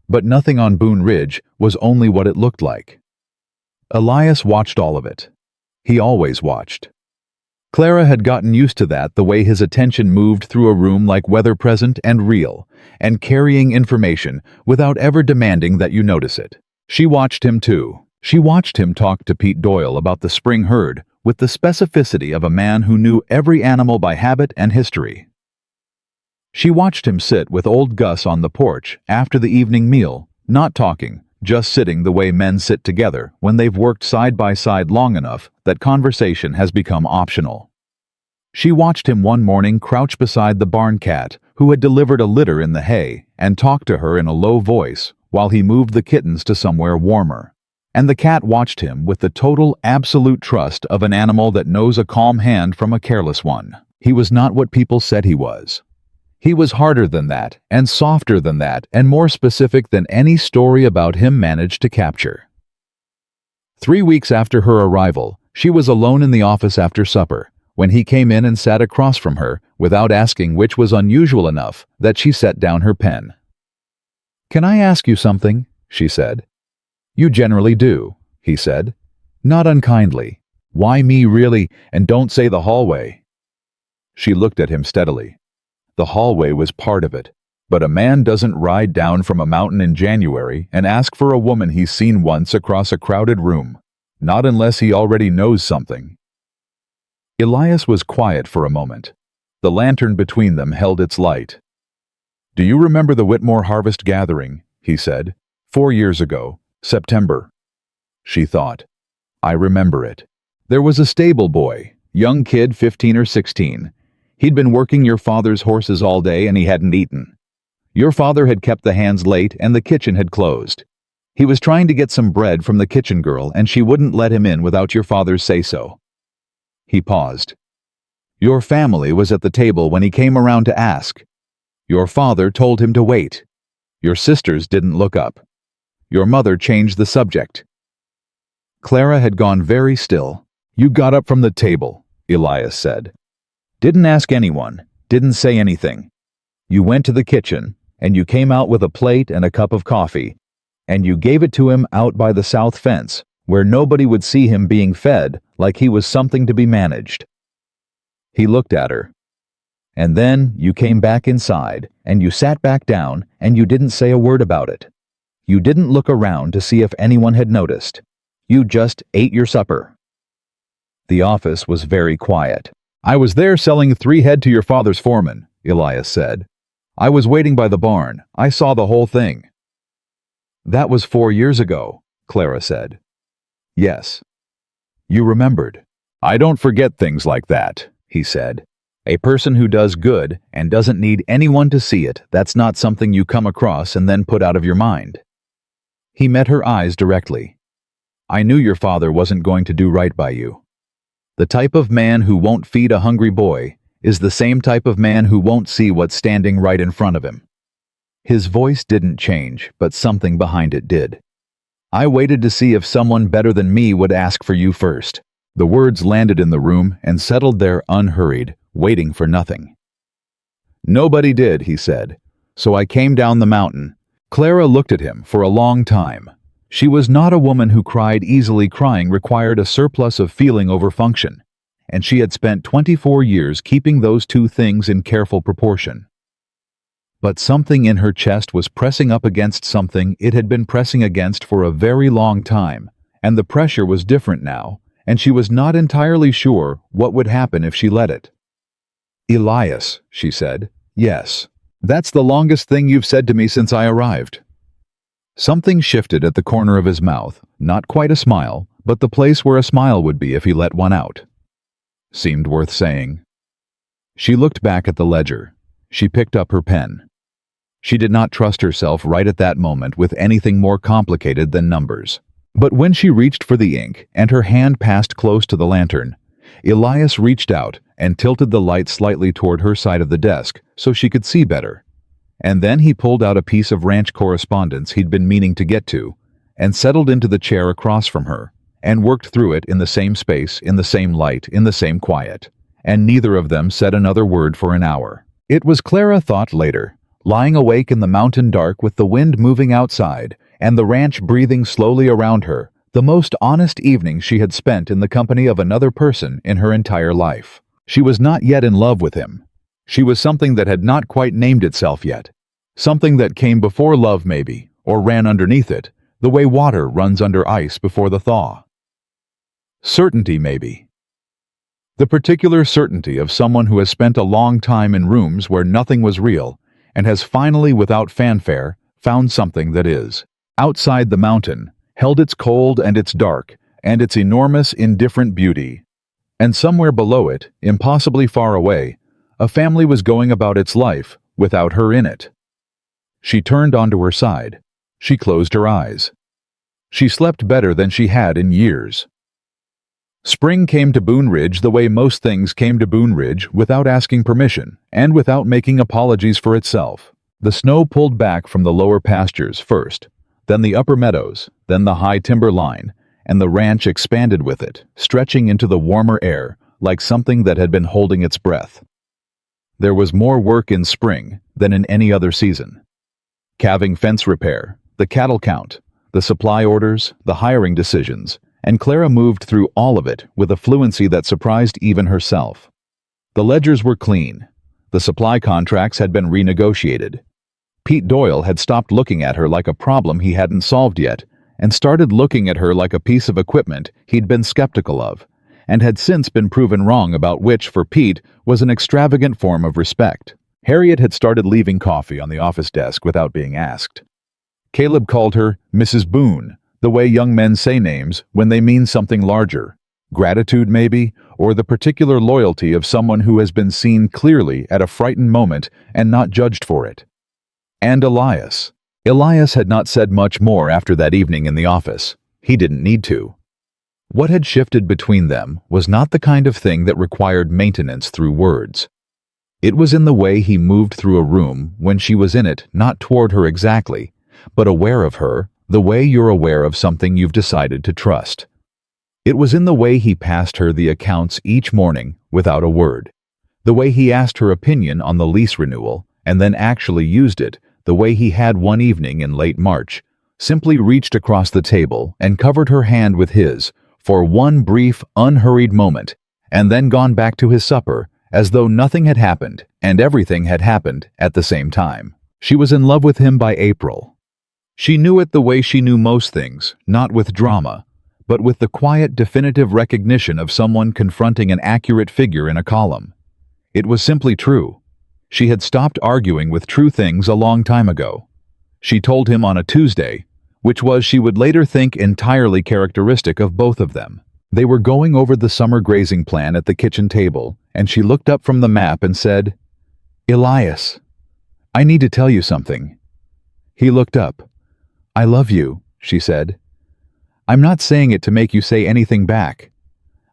but nothing on Boone Ridge was only what it looked like. Elias watched all of it. He always watched. Clara had gotten used to that, the way his attention moved through a room like weather present and real, and carrying information without ever demanding that you notice it. She watched him too. She watched him talk to Pete Doyle about the spring herd with the specificity of a man who knew every animal by habit and history. She watched him sit with old Gus on the porch after the evening meal, not talking, just sitting the way men sit together when they've worked side by side long enough that conversation has become optional. She watched him one morning crouch beside the barn cat who had delivered a litter in the hay and talk to her in a low voice while he moved the kittens to somewhere warmer. And the cat watched him with the total, absolute trust of an animal that knows a calm hand from a careless one. He was not what people said he was. He was harder than that, and softer than that, and more specific than any story about him managed to capture. 3 weeks after her arrival, she was alone in the office after supper, when he came in and sat across from her, without asking, which was unusual enough that she set down her pen. "Can I ask you something?" she said. "You generally do," he said. "Not unkindly. Why me, really, and don't say the hallway." She looked at him steadily. The hallway was part of it, but a man doesn't ride down from a mountain in January and ask for a woman he's seen once across a crowded room, not unless he already knows something. Elias was quiet for a moment. The lantern between them held its light. "Do you remember the Whitmore Harvest Gathering?" he said. 4 years ago, September. She thought. I remember it. There was a stable boy, young kid 15 or 16. He'd been working your father's horses all day and he hadn't eaten. Your father had kept the hands late and the kitchen had closed. He was trying to get some bread from the kitchen girl and she wouldn't let him in without your father's say-so. He paused. Your family was at the table when he came around to ask. Your father told him to wait. Your sisters didn't look up. Your mother changed the subject. Clara had gone very still. You got up from the table, Elias said. Didn't ask anyone, didn't say anything. You went to the kitchen, and you came out with a plate and a cup of coffee, and you gave it to him out by the south fence, where nobody would see him being fed like he was something to be managed. He looked at her. And then you came back inside, and you sat back down, and you didn't say a word about it. You didn't look around to see if anyone had noticed. You just ate your supper. The office was very quiet. I was there selling 3 head to your father's foreman, Elias said. I was waiting by the barn. I saw the whole thing. That was 4 years ago, Clara said. Yes. You remembered. I don't forget things like that, he said. A person who does good and doesn't need anyone to see it, that's not something you come across and then put out of your mind. He met her eyes directly. I knew your father wasn't going to do right by you. The type of man who won't feed a hungry boy is the same type of man who won't see what's standing right in front of him. His voice didn't change, but something behind it did. I waited to see if someone better than me would ask for you first. The words landed in the room and settled there unhurried, waiting for nothing. Nobody did, he said, so I came down the mountain. Clara looked at him for a long time. She was not a woman who cried easily. Crying required a surplus of feeling over function, and she had spent 24 years keeping those two things in careful proportion. But something in her chest was pressing up against something it had been pressing against for a very long time, and the pressure was different now, and she was not entirely sure what would happen if she let it. Elias, she said. Yes. That's the longest thing you've said to me since I arrived. Something shifted at the corner of his mouth, not quite a smile, but the place where a smile would be if he let one out. Seemed worth saying. She looked back at the ledger. She picked up her pen. She did not trust herself right at that moment with anything more complicated than numbers. But when she reached for the ink and her hand passed close to the lantern, Elias reached out and tilted the light slightly toward her side of the desk so she could see better. And then he pulled out a piece of ranch correspondence he'd been meaning to get to, and settled into the chair across from her, and worked through it in the same space, in the same light, in the same quiet. And neither of them said another word for an hour. It was, Clara thought later, lying awake in the mountain dark with the wind moving outside, and the ranch breathing slowly around her, the most honest evening she had spent in the company of another person in her entire life. She was not yet in love with him. She was something that had not quite named itself yet. Something that came before love maybe, or ran underneath it, the way water runs under ice before the thaw. Certainty maybe. The particular certainty of someone who has spent a long time in rooms where nothing was real, and has finally, without fanfare, found something that is. Outside the mountain, held its cold and its dark, and its enormous, indifferent beauty. And somewhere below it, impossibly far away, a family was going about its life without her in it. She turned onto her side. She closed her eyes. She slept better than she had in years. Spring came to Boone Ridge the way most things came to Boone Ridge, without asking permission, and without making apologies for itself. The snow pulled back from the lower pastures first, then the upper meadows, then the high timber line, and the ranch expanded with it, stretching into the warmer air like something that had been holding its breath. There was more work in spring than in any other season. Calving fence repair, the cattle count, the supply orders, the hiring decisions, and Clara moved through all of it with a fluency that surprised even herself. The ledgers were clean. The supply contracts had been renegotiated. Pete Doyle had stopped looking at her like a problem he hadn't solved yet, and started looking at her like a piece of equipment he'd been skeptical of, and had since been proven wrong about, which, for Pete, was an extravagant form of respect. Harriet had started leaving coffee on the office desk without being asked. Caleb called her Mrs. Boone, the way young men say names when they mean something larger. Gratitude, maybe, or the particular loyalty of someone who has been seen clearly at a frightened moment and not judged for it. And Elias. Elias had not said much more after that evening in the office. He didn't need to. What had shifted between them was not the kind of thing that required maintenance through words. It was in the way he moved through a room when she was in it, not toward her exactly, but aware of her, the way you're aware of something you've decided to trust. It was in the way he passed her the accounts each morning without a word, the way he asked her opinion on the lease renewal and then actually used it, the way he had one evening in late March, simply reached across the table and covered her hand with his for one brief, unhurried moment, and then gone back to his supper as though nothing had happened and everything had happened at the same time. She was in love with him by April. She knew it the way she knew most things, not with drama, but with the quiet, definitive recognition of someone confronting an accurate figure in a column. It was simply true. She had stopped arguing with true things a long time ago. She told him on a Tuesday, which was, she would later think, entirely characteristic of both of them. They were going over the summer grazing plan at the kitchen table, and she looked up from the map and said, "Elias, I need to tell you something." He looked up. "I love you," she said. "I'm not saying it to make you say anything back.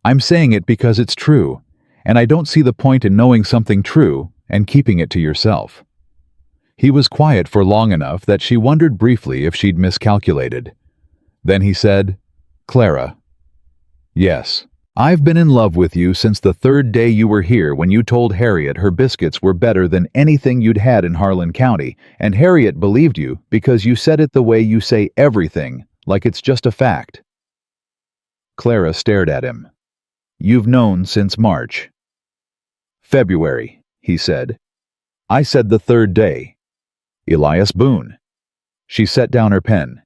I'm saying it because it's true, and I don't see the point in knowing something true and keeping it to yourself." He was quiet for long enough that she wondered briefly if she'd miscalculated. Then he said, "Clara, yes, I've been in love with you since the third day you were here when you told Harriet her biscuits were better than anything you'd had in Harlan County, and Harriet believed you because you said it the way you say everything, like it's just a fact." Clara stared at him. "You've known since March." "February," he said. "I said the third day." "Elias Boone." She set down her pen.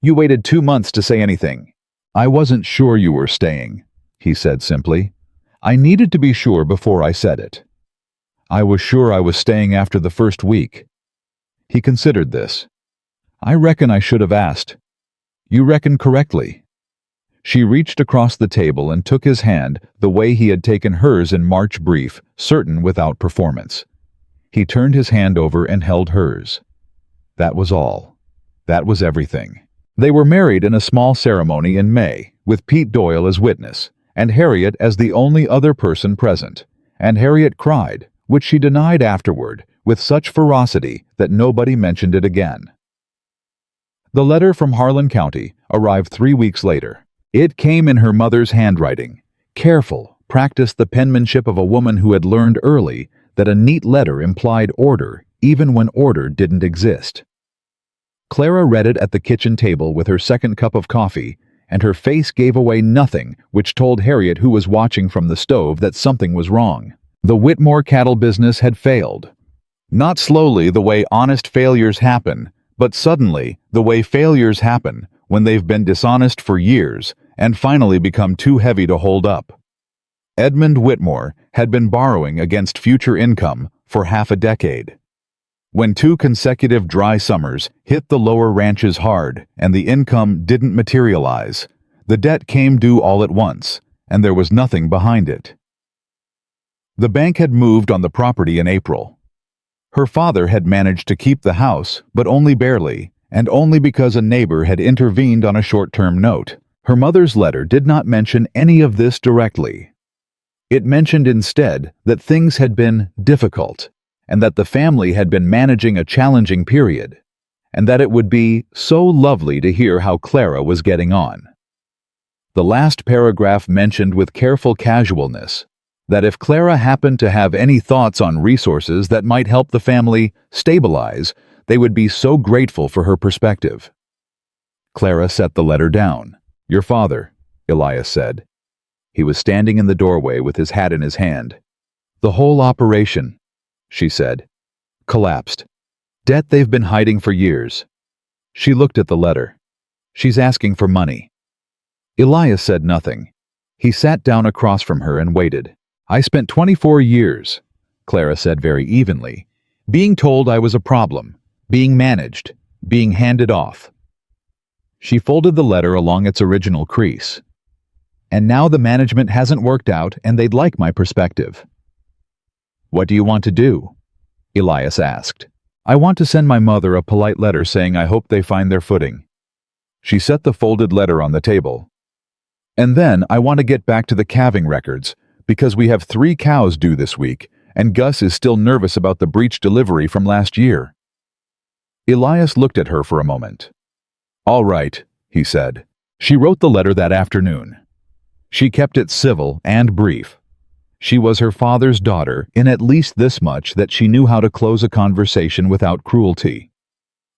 "You waited 2 months to say anything." "I wasn't sure you were staying," he said simply. "I needed to be sure before I said it." "I was sure I was staying after the first week." He considered this. "I reckon I should have asked." "You reckon correctly." She reached across the table and took his hand the way he had taken hers in March brief, certain without performance. He turned his hand over and held hers. That was all. That was everything. They were married in a small ceremony in May, with Pete Doyle as witness, and Harriet as the only other person present, and Harriet cried, which she denied afterward, with such ferocity that nobody mentioned it again. The letter from Harlan County arrived 3 weeks later. It came in her mother's handwriting, careful, practiced the penmanship of a woman who had learned early that a neat letter implied order, even when order didn't exist. Clara read it at the kitchen table with her second cup of coffee, and her face gave away nothing which told Harriet, who was watching from the stove, that something was wrong. The Whitmore cattle business had failed. Not slowly, the way honest failures happen, but suddenly, the way failures happen when they've been dishonest for years and finally become too heavy to hold up. Edmund Whitmore had been borrowing against future income for half a decade. When 2 consecutive dry summers hit the lower ranches hard and the income didn't materialize, the debt came due all at once, and there was nothing behind it. The bank had moved on the property in April. Her father had managed to keep the house, but only barely, and only because a neighbor had intervened on a short-term note. Her mother's letter did not mention any of this directly. It mentioned instead that things had been difficult, and that the family had been managing a challenging period, and that it would be so lovely to hear how Clara was getting on. The last paragraph mentioned with careful casualness that if Clara happened to have any thoughts on resources that might help the family stabilize, they would be so grateful for her perspective. Clara set the letter down. "Your father," Elias said. He was standing in the doorway with his hat in his hand. "The whole operation," she said, "collapsed. Debt they've been hiding for years." She looked at the letter. "She's asking for money." Elias said nothing. He sat down across from her and waited. "I spent 24 years, Clara said very evenly, being told I was a problem, being managed, being handed off. She folded the letter along its original crease. And now the management hasn't worked out and they'd like my perspective. What do you want to do? Elias asked. I want to send my mother a polite letter saying I hope they find their footing. She set the folded letter on the table. And then I want to get back to the calving records, because we have 3 cows due this week, and Gus is still nervous about the breech delivery from last year. Elias looked at her for a moment. All right, he said. She wrote the letter that afternoon. She kept it civil and brief. She was her father's daughter in at least this much that she knew how to close a conversation without cruelty.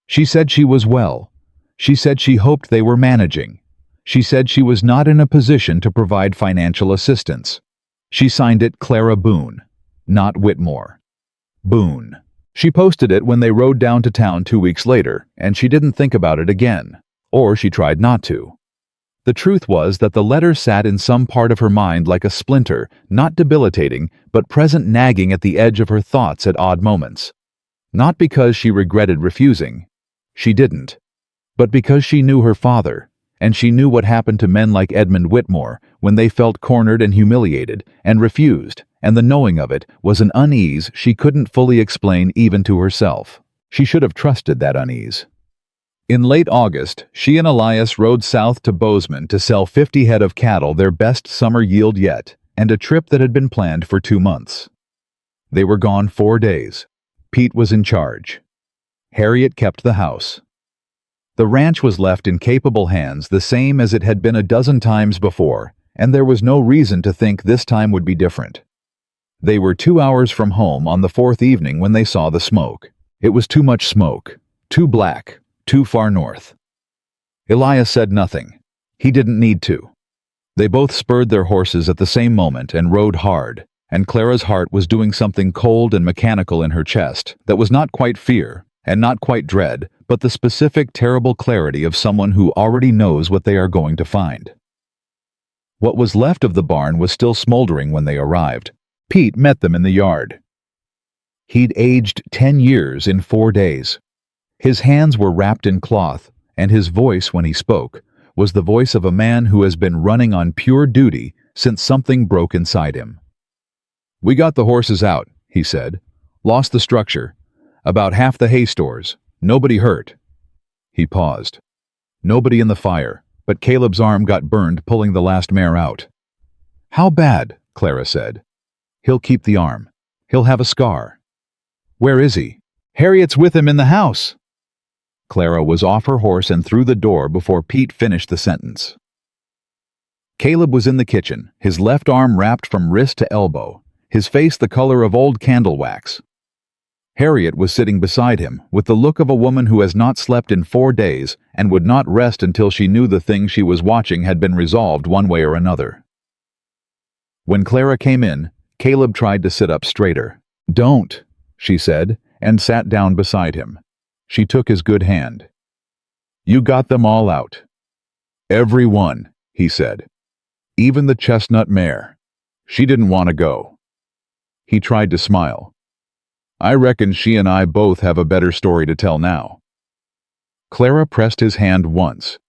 She said she was well. She said she hoped they were managing. She said she was not in a position to provide financial assistance. She signed it Clara Boone, not Whitmore. Boone. She posted it when they rode down to town 2 weeks later, and she didn't think about it again, or she tried not to. The truth was that the letter sat in some part of her mind like a splinter, not debilitating, but present nagging at the edge of her thoughts at odd moments. Not because she regretted refusing. She didn't. But because she knew her father, and she knew what happened to men like Edmund Whitmore when they felt cornered and humiliated and refused, and the knowing of it was an unease she couldn't fully explain even to herself. She should have trusted that unease. In late August, she and Elias rode south to Bozeman to sell 50 head of cattle, their best summer yield yet, and a trip that had been planned for 2 months. They were gone 4 days. Pete was in charge. Harriet kept the house. The ranch was left in capable hands, the same as it had been a dozen times before, and there was no reason to think this time would be different. They were 2 hours from home on the 4th evening when they saw the smoke. It was too much smoke, too black, too far north. Elias said nothing. He didn't need to. They both spurred their horses at the same moment and rode hard, and Clara's heart was doing something cold and mechanical in her chest that was not quite fear and not quite dread, but the specific terrible clarity of someone who already knows what they are going to find. What was left of the barn was still smoldering when they arrived. Pete met them in the yard. He'd aged 10 years in 4 days. His hands were wrapped in cloth, and his voice, when he spoke, was the voice of a man who has been running on pure duty since something broke inside him. We got the horses out, he said. Lost the structure. About half the hay stores. Nobody hurt. He paused. Nobody in the fire, but Caleb's arm got burned pulling the last mare out. How bad? Clara said. He'll keep the arm. He'll have a scar. Where is he? Harriet's with him in the house. Clara was off her horse and through the door before Pete finished the sentence. Caleb was in the kitchen, his left arm wrapped from wrist to elbow, his face the color of old candle wax. Harriet was sitting beside him, with the look of a woman who has not slept in 4 days and would not rest until she knew the thing she was watching had been resolved one way or another. When Clara came in, Caleb tried to sit up straighter. Don't, she said, and sat down beside him. She took his good hand. You got them all out. Every one, he said. Even the chestnut mare. She didn't want to go. He tried to smile. I reckon she and I both have a better story to tell now. Clara pressed his hand once.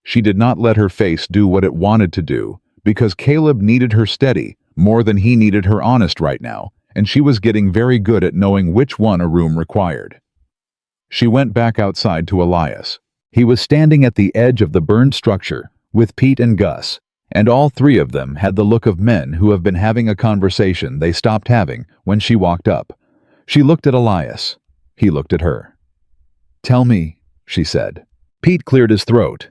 She did not let her face do what it wanted to do, because Caleb needed her steady more than he needed her honest right now, and she was getting very good at knowing which one a room required. She went back outside to Elias. He was standing at the edge of the burned structure, with Pete and Gus, and all 3 of them had the look of men who have been having a conversation they stopped having when she walked up. She looked at Elias. He looked at her. Tell me, she said. Pete cleared his throat.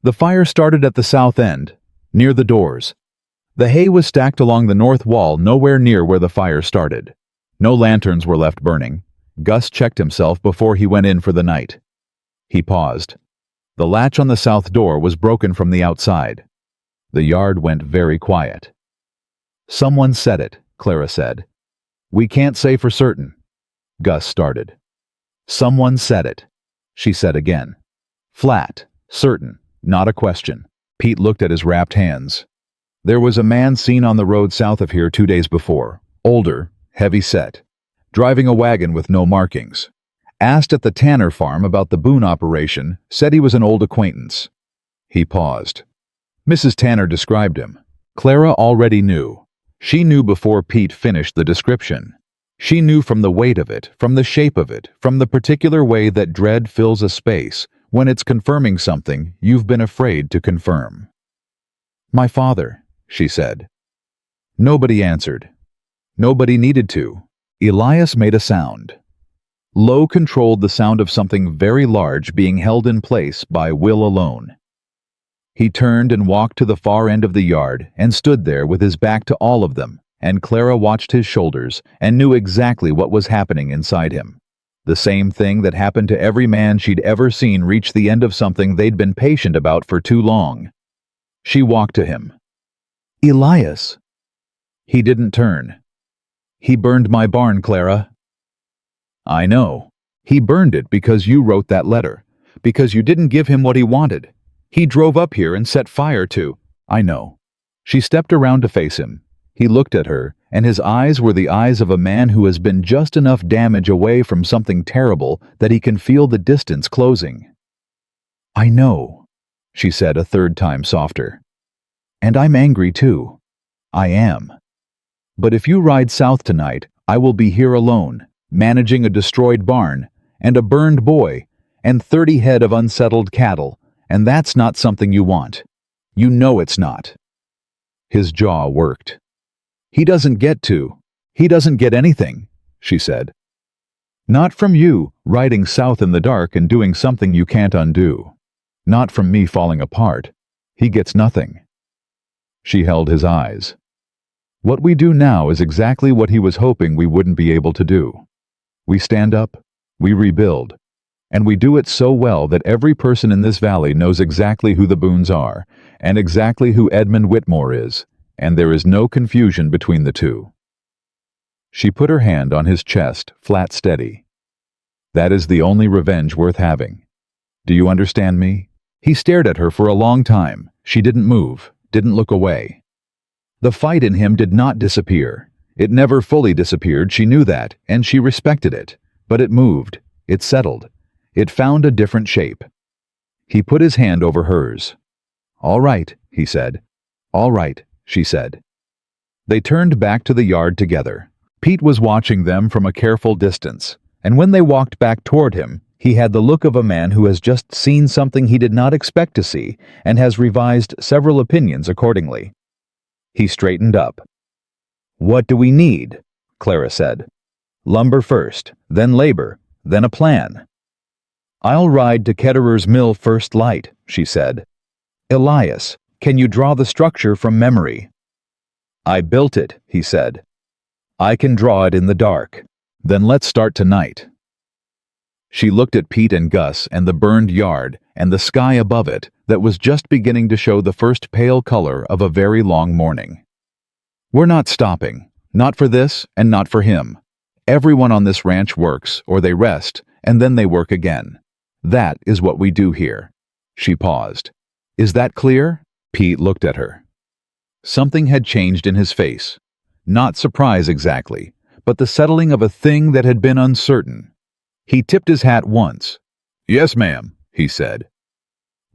The fire started at the south end, near the doors. The hay was stacked along the north wall, nowhere near where the fire started. No lanterns were left burning. Gus checked himself before he went in for the night. He paused. The latch on the south door was broken from the outside. The yard went very quiet. Someone said it, Clara said. We can't say for certain. Gus started. Someone said it, she said again. Flat, certain, not a question. Pete looked at his wrapped hands. There was a man seen on the road south of here 2 days before, older, heavy set, driving a wagon with no markings. Asked at the Tanner farm about the Boone operation, said he was an old acquaintance. He paused. Mrs. Tanner described him. Clara already knew. She knew before Pete finished the description. She knew from the weight of it, from the shape of it, from the particular way that dread fills a space when it's confirming something you've been afraid to confirm. My father, she said. Nobody answered. Nobody needed to. Elias made a sound. Low controlled the sound of something very large being held in place by will alone. He turned and walked to the far end of the yard and stood there with his back to all of them, and Clara watched his shoulders and knew exactly what was happening inside him. The same thing that happened to every man she'd ever seen reach the end of something they'd been patient about for too long. She walked to him. Elias. He didn't turn. He burned my barn, Clara. I know. He burned it because you wrote that letter, because you didn't give him what he wanted. He drove up here and set fire to. I know. She stepped around to face him. He looked at her, and his eyes were the eyes of a man who has been just enough damage away from something terrible that he can feel the distance closing. I know, she said a third time softer. And I'm angry too. I am. But if you ride south tonight, I will be here alone, managing a destroyed barn, and a burned boy, and 30 head of unsettled cattle, and that's not something you want. You know it's not. His jaw worked. He doesn't get to. He doesn't get anything, she said. Not from you, riding south in the dark and doing something you can't undo. Not from me falling apart. He gets nothing. She held his eyes. What we do now is exactly what he was hoping we wouldn't be able to do. We stand up, we rebuild, and we do it so well that every person in this valley knows exactly who the Boones are, and exactly who Edmund Whitmore is, and there is no confusion between the two. She put her hand on his chest, flat steady. That is the only revenge worth having. Do you understand me? He stared at her for a long time. She didn't move, didn't look away. The fight in him did not disappear. It never fully disappeared, she knew that, and she respected it. But it moved, it settled. It found a different shape. He put his hand over hers. All right, he said. All right, she said. They turned back to the yard together. Pete was watching them from a careful distance, and when they walked back toward him, he had the look of a man who has just seen something he did not expect to see and has revised several opinions accordingly. He straightened up. What do we need? Clara said. Lumber first, then labor, then a plan. I'll ride to Ketterer's mill first light, she said. Elias, can you draw the structure from memory? I built it, he said. I can draw it in the dark. Then let's start tonight. She looked at Pete and Gus and the burned yard and the sky above it that was just beginning to show the first pale color of a very long morning. We're not stopping, not for this and not for him. Everyone on this ranch works, or they rest, and then they work again. That is what we do here. She paused. Is that clear? Pete looked at her. Something had changed in his face. Not surprise exactly, but the settling of a thing that had been uncertain. He tipped his hat once. Yes, ma'am, he said.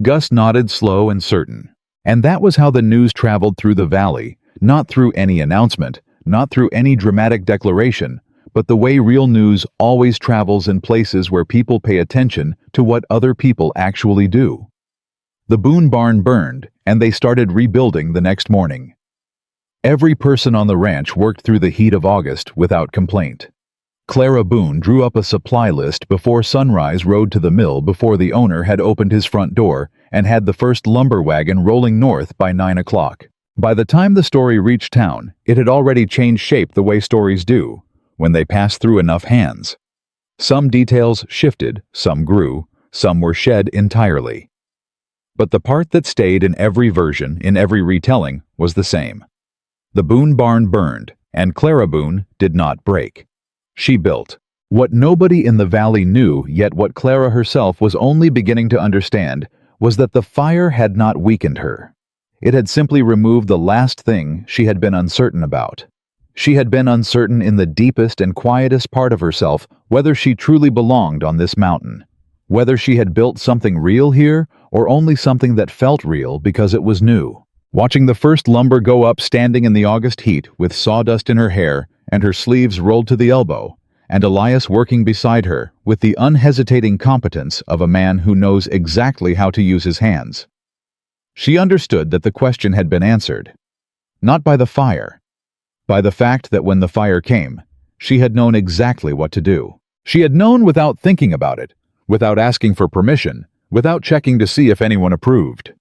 Gus nodded slow and certain. And that was how the news traveled through the valley, not through any announcement, not through any dramatic declaration, but the way real news always travels in places where people pay attention to what other people actually do. The Boone barn burned, and they started rebuilding the next morning. Every person on the ranch worked through the heat of August without complaint. Clara Boone drew up a supply list before sunrise, rode to the mill before the owner had opened his front door, and had the first lumber wagon rolling north by 9 o'clock. By the time the story reached town, it had already changed shape the way stories do, when they pass through enough hands. Some details shifted, some grew, some were shed entirely. But the part that stayed in every version, in every retelling, was the same. The Boone barn burned, and Clara Boone did not break. She built. What nobody in the valley knew, yet what Clara herself was only beginning to understand, was that the fire had not weakened her. It had simply removed the last thing she had been uncertain about. She had been uncertain in the deepest and quietest part of herself whether she truly belonged on this mountain, whether she had built something real here or only something that felt real because it was new. Watching the first lumber go up standing in the August heat with sawdust in her hair and her sleeves rolled to the elbow, and Elias working beside her with the unhesitating competence of a man who knows exactly how to use his hands. She understood that the question had been answered. Not by the fire. By the fact that when the fire came, she had known exactly what to do. She had known without thinking about it, without asking for permission, without checking to see if anyone approved.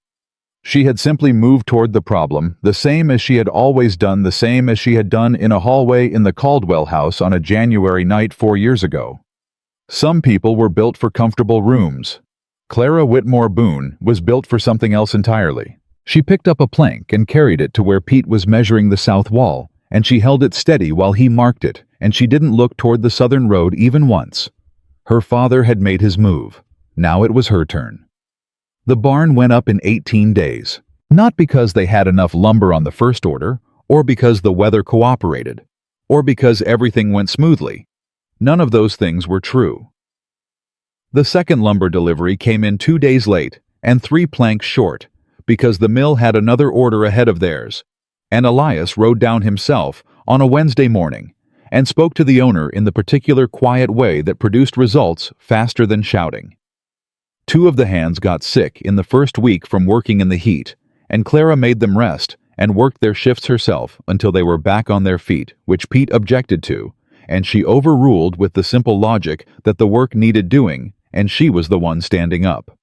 She had simply moved toward the problem, the same as she had always done, the same as she had done in a hallway in the Caldwell house on a January night 4 years ago. Some people were built for comfortable rooms. Clara Whitmore Boone was built for something else entirely. She picked up a plank and carried it to where Pete was measuring the south wall, and she held it steady while he marked it, and she didn't look toward the southern road even once. Her father had made his move. Now it was her turn. The barn went up in 18 days, not because they had enough lumber on the first order, or because the weather cooperated, or because everything went smoothly. None of those things were true. The second lumber delivery came in 2 days late and 3 planks short, because the mill had another order ahead of theirs, and Elias rode down himself on a Wednesday morning and spoke to the owner in the particular quiet way that produced results faster than shouting. 2 of the hands got sick in the first week from working in the heat, and Clara made them rest and worked their shifts herself until they were back on their feet, which Pete objected to, and she overruled with the simple logic that the work needed doing, and she was the one standing up.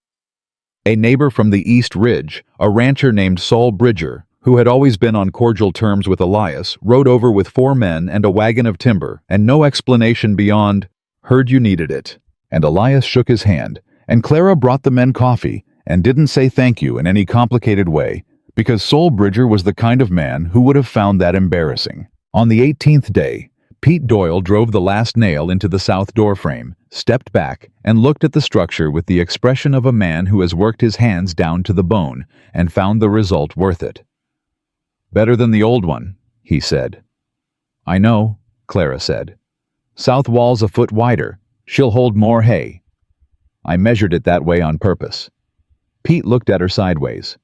A neighbor from the East Ridge, a rancher named Saul Bridger, who had always been on cordial terms with Elias, rode over with 4 men and a wagon of timber, and no explanation beyond, "Heard you needed it." And Elias shook his hand, and Clara brought the men coffee and didn't say thank you in any complicated way, because Saul Bridger was the kind of man who would have found that embarrassing. On the 18th day, Pete Doyle drove the last nail into the south door frame, stepped back, and looked at the structure with the expression of a man who has worked his hands down to the bone and found the result worth it. "Better than the old one," he said. "I know," Clara said. "South wall's a foot wider. She'll hold more hay." "I measured it that way on purpose." Pete looked at her sideways.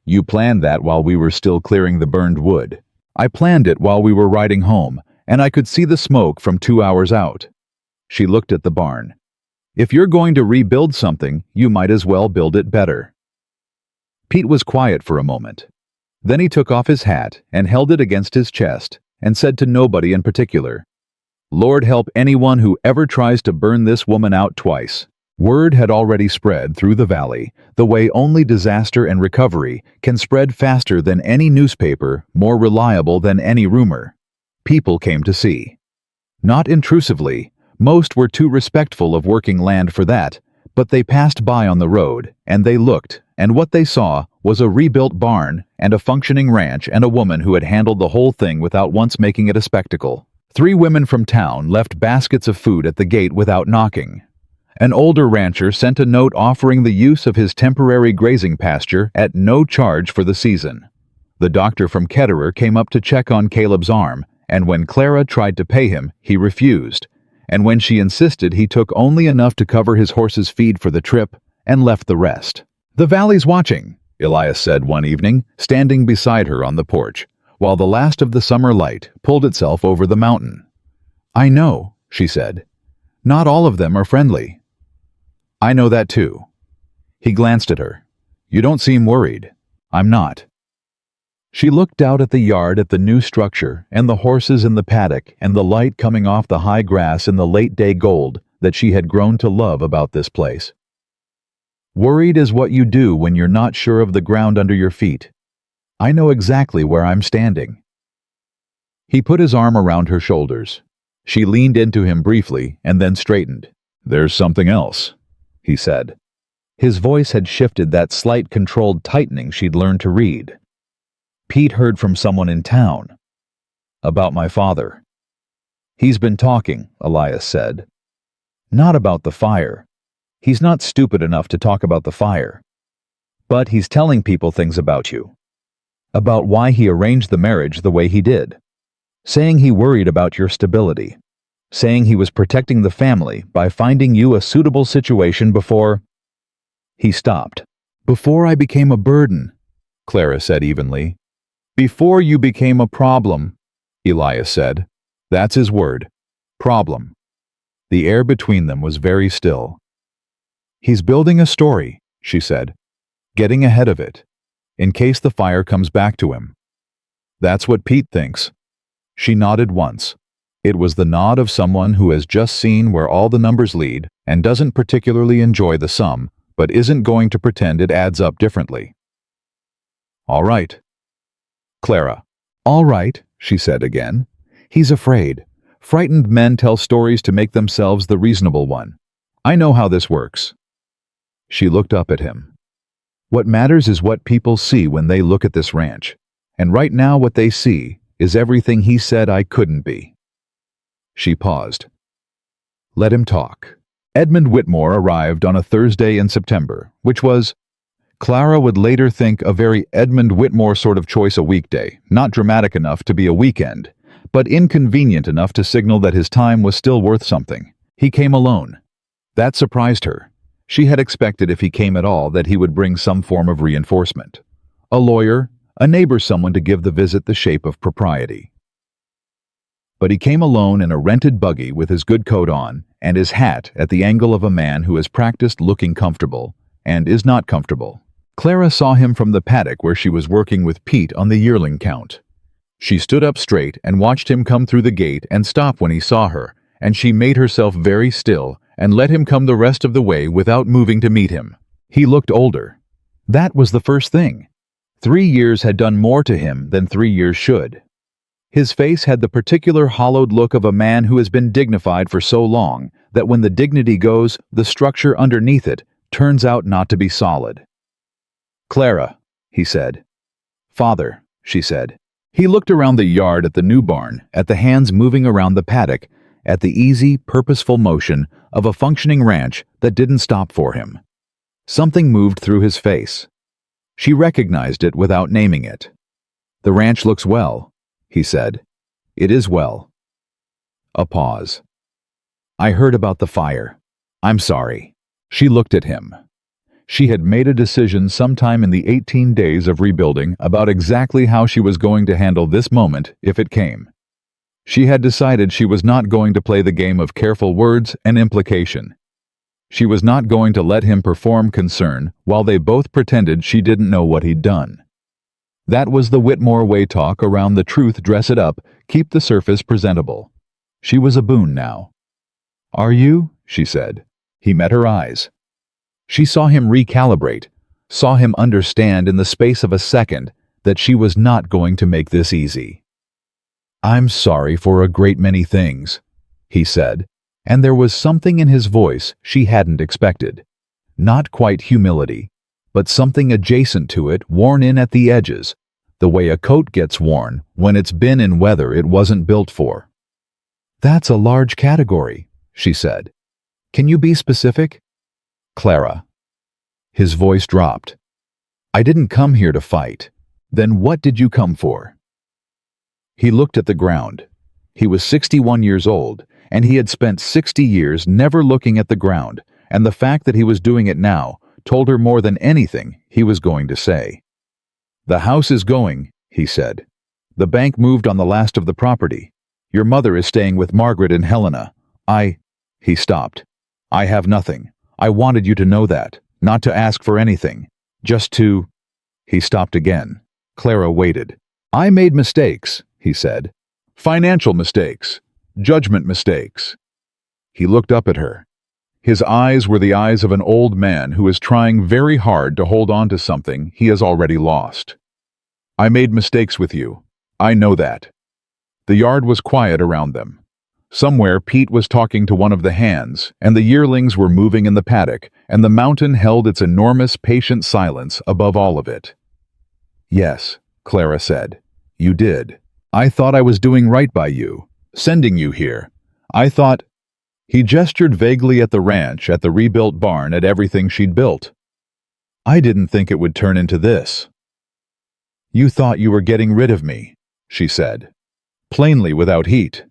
"You planned that while we were still clearing the burned wood. I planned it while we were riding home, and I could see the smoke from 2 hours out." She looked at the barn. "If you're going to rebuild something, you might as well build it better." Pete was quiet for a moment. Then he took off his hat and held it against his chest and said to nobody in particular, "Lord help anyone who ever tries to burn this woman out twice." Word had already spread through the valley, the way only disaster and recovery can spread faster than any newspaper, more reliable than any rumor. People came to see. Not intrusively, most were too respectful of working land for that, but they passed by on the road, and they looked, and what they saw was a rebuilt barn and a functioning ranch and a woman who had handled the whole thing without once making it a spectacle. 3 women from town left baskets of food at the gate without knocking. An older rancher sent a note offering the use of his temporary grazing pasture at no charge for the season. The doctor from Ketterer came up to check on Caleb's arm, and when Clara tried to pay him, he refused. And when she insisted, he took only enough to cover his horse's feed for the trip and left the rest. "The valley's watching," Elias said one evening, standing beside her on the porch, while the last of the summer light pulled itself over the mountain. "I know," she said. "Not all of them are friendly." "I know that too." He glanced at her. "You don't seem worried." "I'm not." She looked out at the yard, at the new structure, and the horses in the paddock, and the light coming off the high grass in the late-day gold that she had grown to love about this place. "Worried is what you do when you're not sure of the ground under your feet. I know exactly where I'm standing." He put his arm around her shoulders. She leaned into him briefly and then straightened. "There's something else," he said. His voice had shifted that slight controlled tightening she'd learned to read. "Pete heard from someone in town. About my father." "He's been talking," Elias said. "Not about the fire. He's not stupid enough to talk about the fire. But he's telling people things about you. About why he arranged the marriage the way he did. saying he worried about your stability, saying he was protecting the family by finding you a suitable situation before... He stopped. Before I became a burden, Clara said evenly. Before you became a problem, Elias said. That's his word. Problem. The air between them was very still. He's building a story, she said, getting ahead of it, in case the fire comes back to him. That's what Pete thinks. She nodded once. It was the nod of someone who has just seen where all the numbers lead and doesn't particularly enjoy the sum, but isn't going to pretend it adds up differently. All right. Clara. All right, she said again. He's afraid. Frightened men tell stories to make themselves the reasonable one. I know how this works. She looked up at him. What matters is what people see when they look at this ranch. And right now what they see is everything he said I couldn't be. She paused. Let him talk. Edmund Whitmore arrived on a Thursday in September, which was, Clara would later think, a very Edmund Whitmore sort of choice, a weekday, not dramatic enough to be a weekend, but inconvenient enough to signal that his time was still worth something. He came alone. That surprised her. She had expected, if he came at all, that he would bring some form of reinforcement. A lawyer, a neighbor, someone to give the visit the shape of propriety. But he came alone in a rented buggy with his good coat on and his hat at the angle of a man who has practiced looking comfortable and is not comfortable. Clara saw him from the paddock where she was working with Pete on the yearling count. She stood up straight and watched him come through the gate and stop when he saw her, and she made herself very still and let him come the rest of the way without moving to meet him. He looked older. That was the first thing. 3 years had done more to him than 3 years should. His face had the particular hollowed look of a man who has been dignified for so long that when the dignity goes, the structure underneath it turns out not to be solid. Clara, he said. Father, she said. He looked around the yard at the new barn, at the hands moving around the paddock, at the easy, purposeful motion of a functioning ranch that didn't stop for him. Something moved through his face. She recognized it without naming it. The ranch looks well, he said. It is well. A pause. I heard about the fire. I'm sorry. She looked at him. She had made a decision sometime in the 18 days of rebuilding about exactly how she was going to handle this moment if it came. She had decided she was not going to play the game of careful words and implication. She was not going to let him perform concern while they both pretended she didn't know what he'd done. That was the Whitmore way, talk around the truth, dress it up, keep the surface presentable. She was a boon now. Are you? She said. He met her eyes. She saw him recalibrate, saw him understand in the space of a second that she was not going to make this easy. I'm sorry for a great many things, he said, and there was something in his voice she hadn't expected. Not quite humility, but something adjacent to it, worn in at the edges, the way a coat gets worn when it's been in weather it wasn't built for. That's a large category, she said. Can you be specific? Clara. His voice dropped. I didn't come here to fight. Then what did you come for? He looked at the ground. He was 61 years old, and he had spent 60 years never looking at the ground, and the fact that he was doing it now told her more than anything he was going to say. The house is going, he said. The bank moved on the last of the property. Your mother is staying with Margaret and Helena. He stopped. I have nothing. I wanted you to know that, not to ask for anything, just to... He stopped again. Clara waited. I made mistakes, he said. Financial mistakes. Judgment mistakes. He looked up at her. His eyes were the eyes of an old man who is trying very hard to hold on to something he has already lost. I made mistakes with you. I know that. The yard was quiet around them. Somewhere Pete was talking to one of the hands, and the yearlings were moving in the paddock, and the mountain held its enormous patient silence above all of it. Yes, Clara said. You did. I thought I was doing right by you, sending you here. I thought... He gestured vaguely at the ranch, at the rebuilt barn, at everything she'd built. I didn't think it would turn into this. You thought you were getting rid of me, she said. plainly without heat.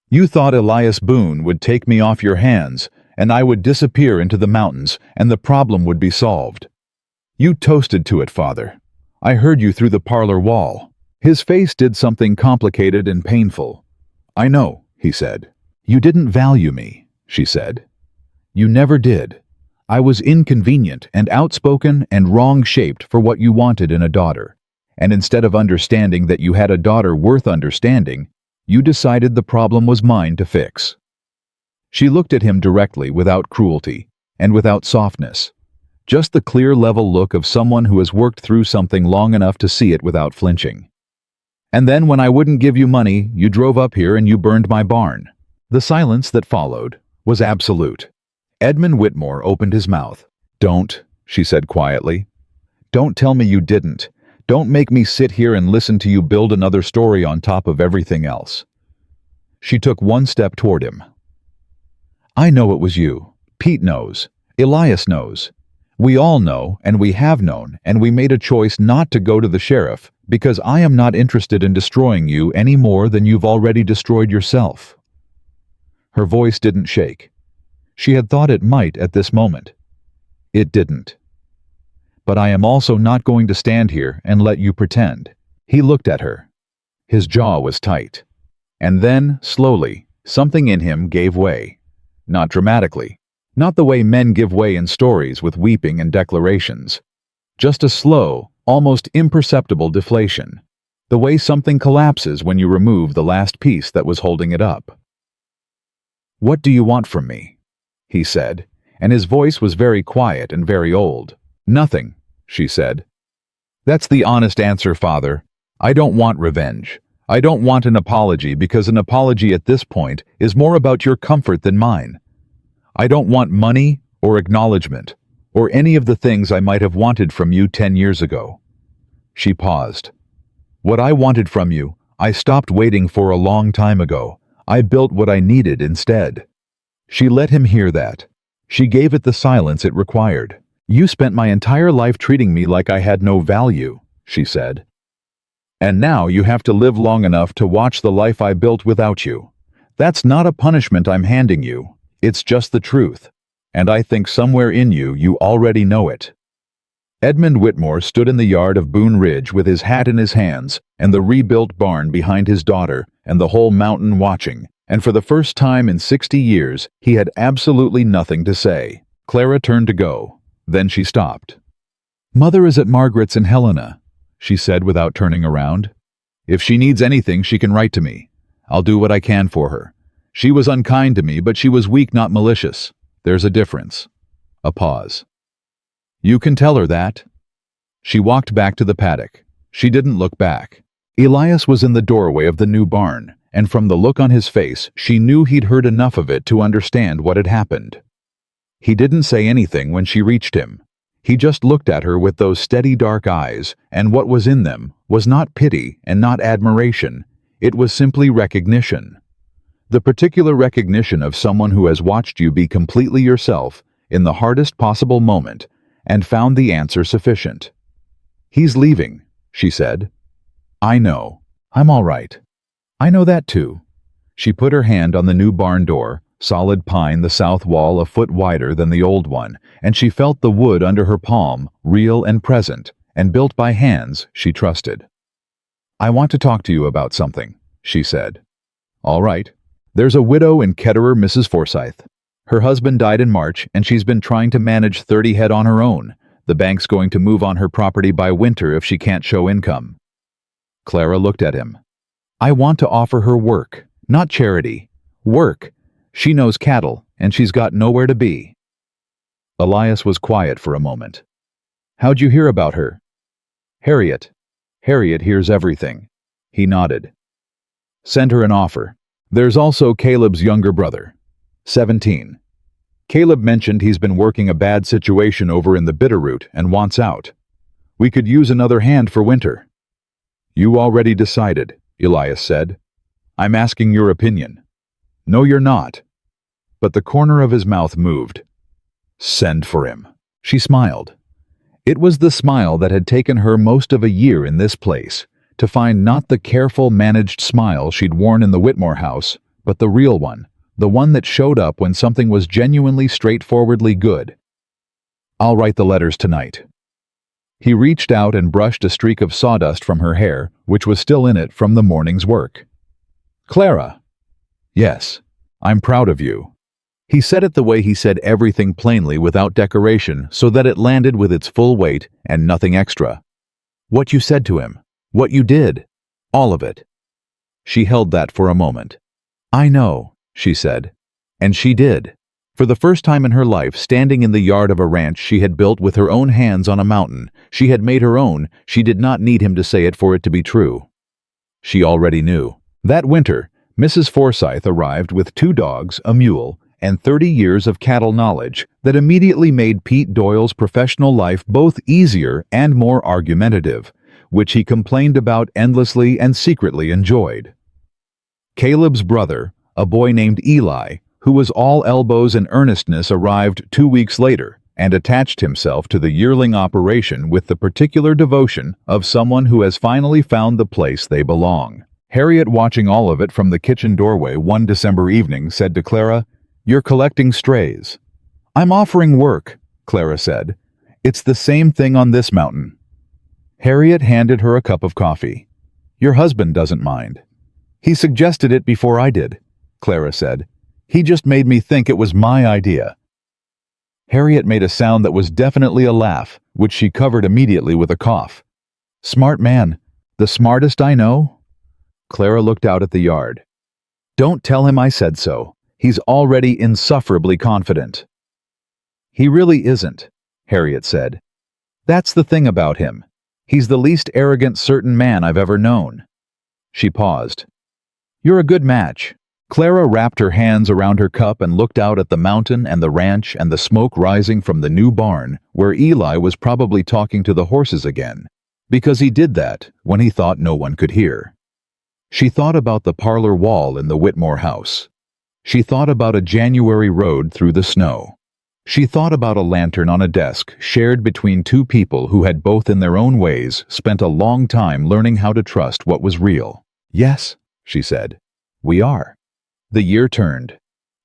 You thought Elias Boone would take me off your hands, and I would disappear into the mountains, and the problem would be solved. You toasted to it, Father. I heard you through the parlor wall. His face did something complicated and painful. I know, he said. You didn't value me, she said. You never did. I was inconvenient and outspoken and wrong-shaped for what you wanted in a daughter. And instead of understanding that you had a daughter worth understanding, you decided the problem was mine to fix. She looked at him directly without cruelty and without softness. Just the clear level look of someone who has worked through something long enough to see it without flinching. And then when I wouldn't give you money, you drove up here and you burned my barn. The silence that followed was absolute. Edmund Whitmore opened his mouth. Don't, she said quietly. Don't tell me you didn't. Don't make me sit here and listen to you build another story on top of everything else. She took one step toward him. I know it was you. Pete knows. Elias knows. We all know, and we have known, and we made a choice not to go to the sheriff because I am not interested in destroying you any more than you've already destroyed yourself. Her voice didn't shake. She had thought it might at this moment. It didn't. But I am also not going to stand here and let you pretend. He looked at her. His jaw was tight. And then, slowly, something in him gave way. Not dramatically. Not the way men give way in stories with weeping and declarations. Just a slow, almost imperceptible deflation. The way something collapses when you remove the last piece that was holding it up. What do you want from me? He said, and his voice was very quiet and very old. Nothing, she said. That's the honest answer, Father. I don't want revenge. I don't want an apology because an apology at this point is more about your comfort than mine. I don't want money or acknowledgement or any of the things I might have wanted from you 10 years ago. She paused. What I wanted from you, I stopped waiting for a long time ago. I built what I needed instead. She let him hear that. She gave it the silence it required. You spent my entire life treating me like I had no value, she said. And now you have to live long enough to watch the life I built without you. That's not a punishment I'm handing you. It's just the truth. And I think somewhere in you, you already know it. Edmund Whitmore stood in the yard of Boone Ridge with his hat in his hands and the rebuilt barn behind his daughter and the whole mountain watching, and for the first time in 60 years, he had absolutely nothing to say. Clara turned to go. Then she stopped. Mother is at Margaret's in Helena, she said without turning around. If she needs anything, she can write to me. I'll do what I can for her. She was unkind to me, but she was weak, not malicious. There's a difference. A pause. You can tell her that. She walked back to the paddock. She didn't look back. Elias was in the doorway of the new barn, and from the look on his face, she knew he'd heard enough of it to understand what had happened. He didn't say anything when she reached him. He just looked at her with those steady dark eyes, and what was in them was not pity and not admiration. It was simply recognition. The particular recognition of someone who has watched you be completely yourself in the hardest possible moment and found the answer sufficient. He's leaving, she said. I know. I'm all right. I know that too. She put her hand on the new barn door, solid pine, the south wall a foot wider than the old one, and she felt the wood under her palm, real and present, and built by hands she trusted. I want to talk to you about something, she said. All right. There's a widow in Ketterer, Mrs. Forsyth. Her husband died in March, and she's been trying to manage 30 head on her own. The bank's going to move on her property by winter if she can't show income. Clara looked at him. I want to offer her work, not charity. Work. She knows cattle, and she's got nowhere to be. Elias was quiet for a moment. How'd you hear about her? Harriet. Harriet hears everything. He nodded. Send her an offer. There's also Caleb's younger brother, 17. Caleb mentioned he's been working a bad situation over in the Bitterroot and wants out. We could use another hand for winter. You already decided, Elias said. I'm asking your opinion. No, you're not. But the corner of his mouth moved. Send for him. She smiled. It was the smile that had taken her most of a year in this place, to find not the careful, managed smile she'd worn in the Whitmore house, but the real one, the one that showed up when something was genuinely straightforwardly good. "I'll write the letters tonight." He reached out and brushed a streak of sawdust from her hair, which was still in it from the morning's work. "Clara." "Yes, I'm proud of you." He said it the way he said everything, plainly, without decoration, so that it landed with its full weight and nothing extra. "What you said to him, what you did, all of it." She held that for a moment. "I know," she said. And she did. For the first time in her life, standing in the yard of a ranch she had built with her own hands on a mountain, she had made her own. She did not need him to say it for it to be true. She already knew. That winter, Mrs. Forsythe arrived with 2 dogs, a mule, and 30 years of cattle knowledge that immediately made Pete Doyle's professional life both easier and more argumentative, which he complained about endlessly and secretly enjoyed. Caleb's brother, a boy named Eli, who was all elbows and earnestness, arrived 2 weeks later and attached himself to the yearling operation with the particular devotion of someone who has finally found the place they belong. Harriet, watching all of it from the kitchen doorway one December evening, said to Clara, "You're collecting strays." "I'm offering work," Clara said. "It's the same thing on this mountain." Harriet handed her a cup of coffee. "Your husband doesn't mind." "He suggested it before I did," Clara said. "He just made me think it was my idea." Harriet made a sound that was definitely a laugh, which she covered immediately with a cough. "Smart man. The smartest I know?" Clara looked out at the yard. "Don't tell him I said so. He's already insufferably confident." "He really isn't," Harriet said. "That's the thing about him. He's the least arrogant certain man I've ever known." She paused. "You're a good match." Clara wrapped her hands around her cup and looked out at the mountain and the ranch and the smoke rising from the new barn, where Eli was probably talking to the horses again, because he did that when he thought no one could hear. She thought about the parlor wall in the Whitmore house. She thought about a January road through the snow. She thought about a lantern on a desk shared between 2 people who had both in their own ways spent a long time learning how to trust what was real. "Yes," she said, "we are." The year turned.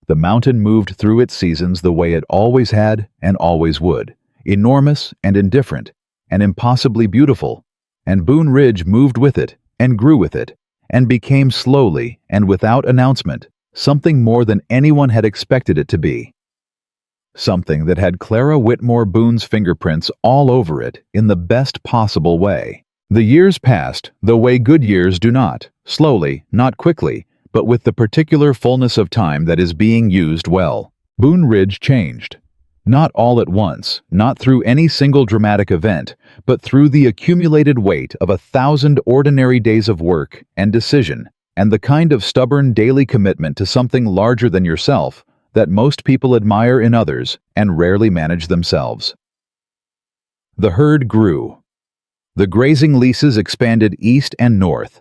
The mountain moved through its seasons the way it always had and always would, enormous and indifferent and impossibly beautiful, and Boone Ridge moved with it and grew with it and became slowly and without announcement something more than anyone had expected it to be. Something that had Clara Whitmore Boone's fingerprints all over it in the best possible way. The years passed the way good years do not, slowly, not quickly, but with the particular fullness of time that is being used well. Boone Ridge changed. Not all at once, not through any single dramatic event, but through the accumulated weight of 1,000 ordinary days of work and decision, and the kind of stubborn daily commitment to something larger than yourself that most people admire in others and rarely manage themselves. The herd grew. The grazing leases expanded east and north.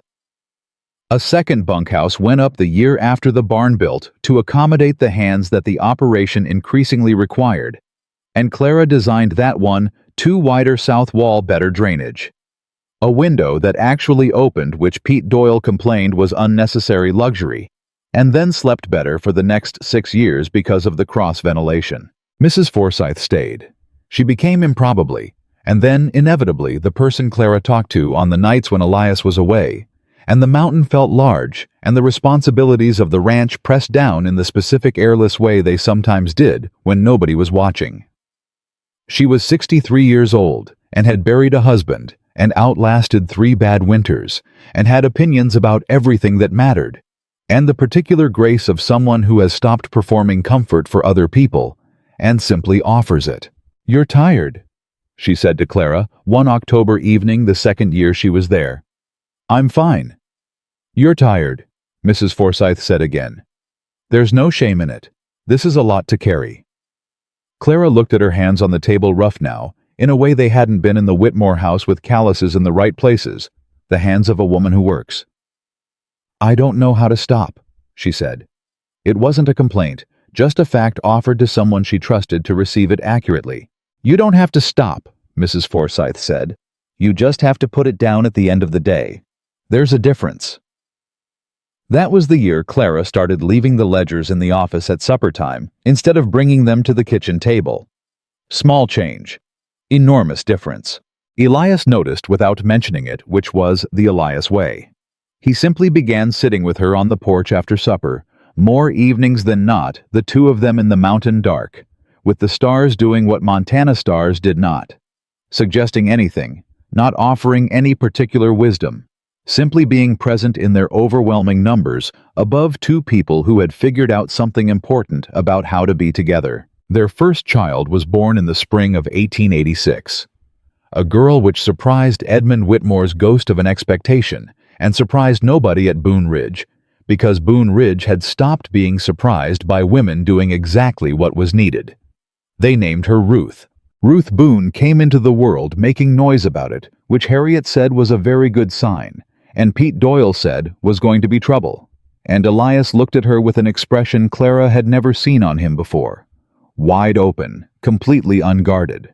A second bunkhouse went up the year after the barn built to accommodate the hands that the operation increasingly required, and Clara designed that one to wider south wall, better drainage. A window that actually opened, which Pete Doyle complained was unnecessary luxury, and then slept better for the next 6 years because of the cross ventilation. Mrs. Forsythe stayed. She became improbably, and then inevitably, the person Clara talked to on the nights when Elias was away, and the mountain felt large, and the responsibilities of the ranch pressed down in the specific airless way they sometimes did when nobody was watching. She was 63 years old, and had buried a husband, and outlasted 3 bad winters, and had opinions about everything that mattered, and the particular grace of someone who has stopped performing comfort for other people, and simply offers it. "You're tired," she said to Clara one October evening the 2nd year she was there. "I'm fine." "You're tired," Mrs. Forsythe said again. "There's no shame in it. This is a lot to carry." Clara looked at her hands on the table, rough now, in a way they hadn't been in the Whitmore house, with calluses in the right places, the hands of a woman who works. "I don't know how to stop," she said. It wasn't a complaint, just a fact offered to someone she trusted to receive it accurately. "You don't have to stop," Mrs. Forsythe said. "You just have to put it down at the end of the day. There's a difference. That was the year Clara started leaving the ledgers in the office at supper time instead of bringing them to the kitchen table. Small change. Enormous difference. Elias noticed without mentioning it, which was the Elias way. He simply began sitting with her on the porch after supper, more evenings than not, the two of them in the mountain dark, with the stars doing what Montana stars did not. Suggesting anything, not offering any particular wisdom, simply being present in their overwhelming numbers above two people who had figured out something important about how to be together. Their first child was born in the spring of 1886. A girl which surprised Edmund Whitmore's ghost of an expectation and surprised nobody at Boone Ridge, because Boone Ridge had stopped being surprised by women doing exactly what was needed. They named her Ruth. Ruth Boone came into the world making noise about it, which Harriet said was a very good sign, and Pete Doyle said was going to be trouble. And Elias looked at her with an expression Clara had never seen on him before. Wide open, completely unguarded.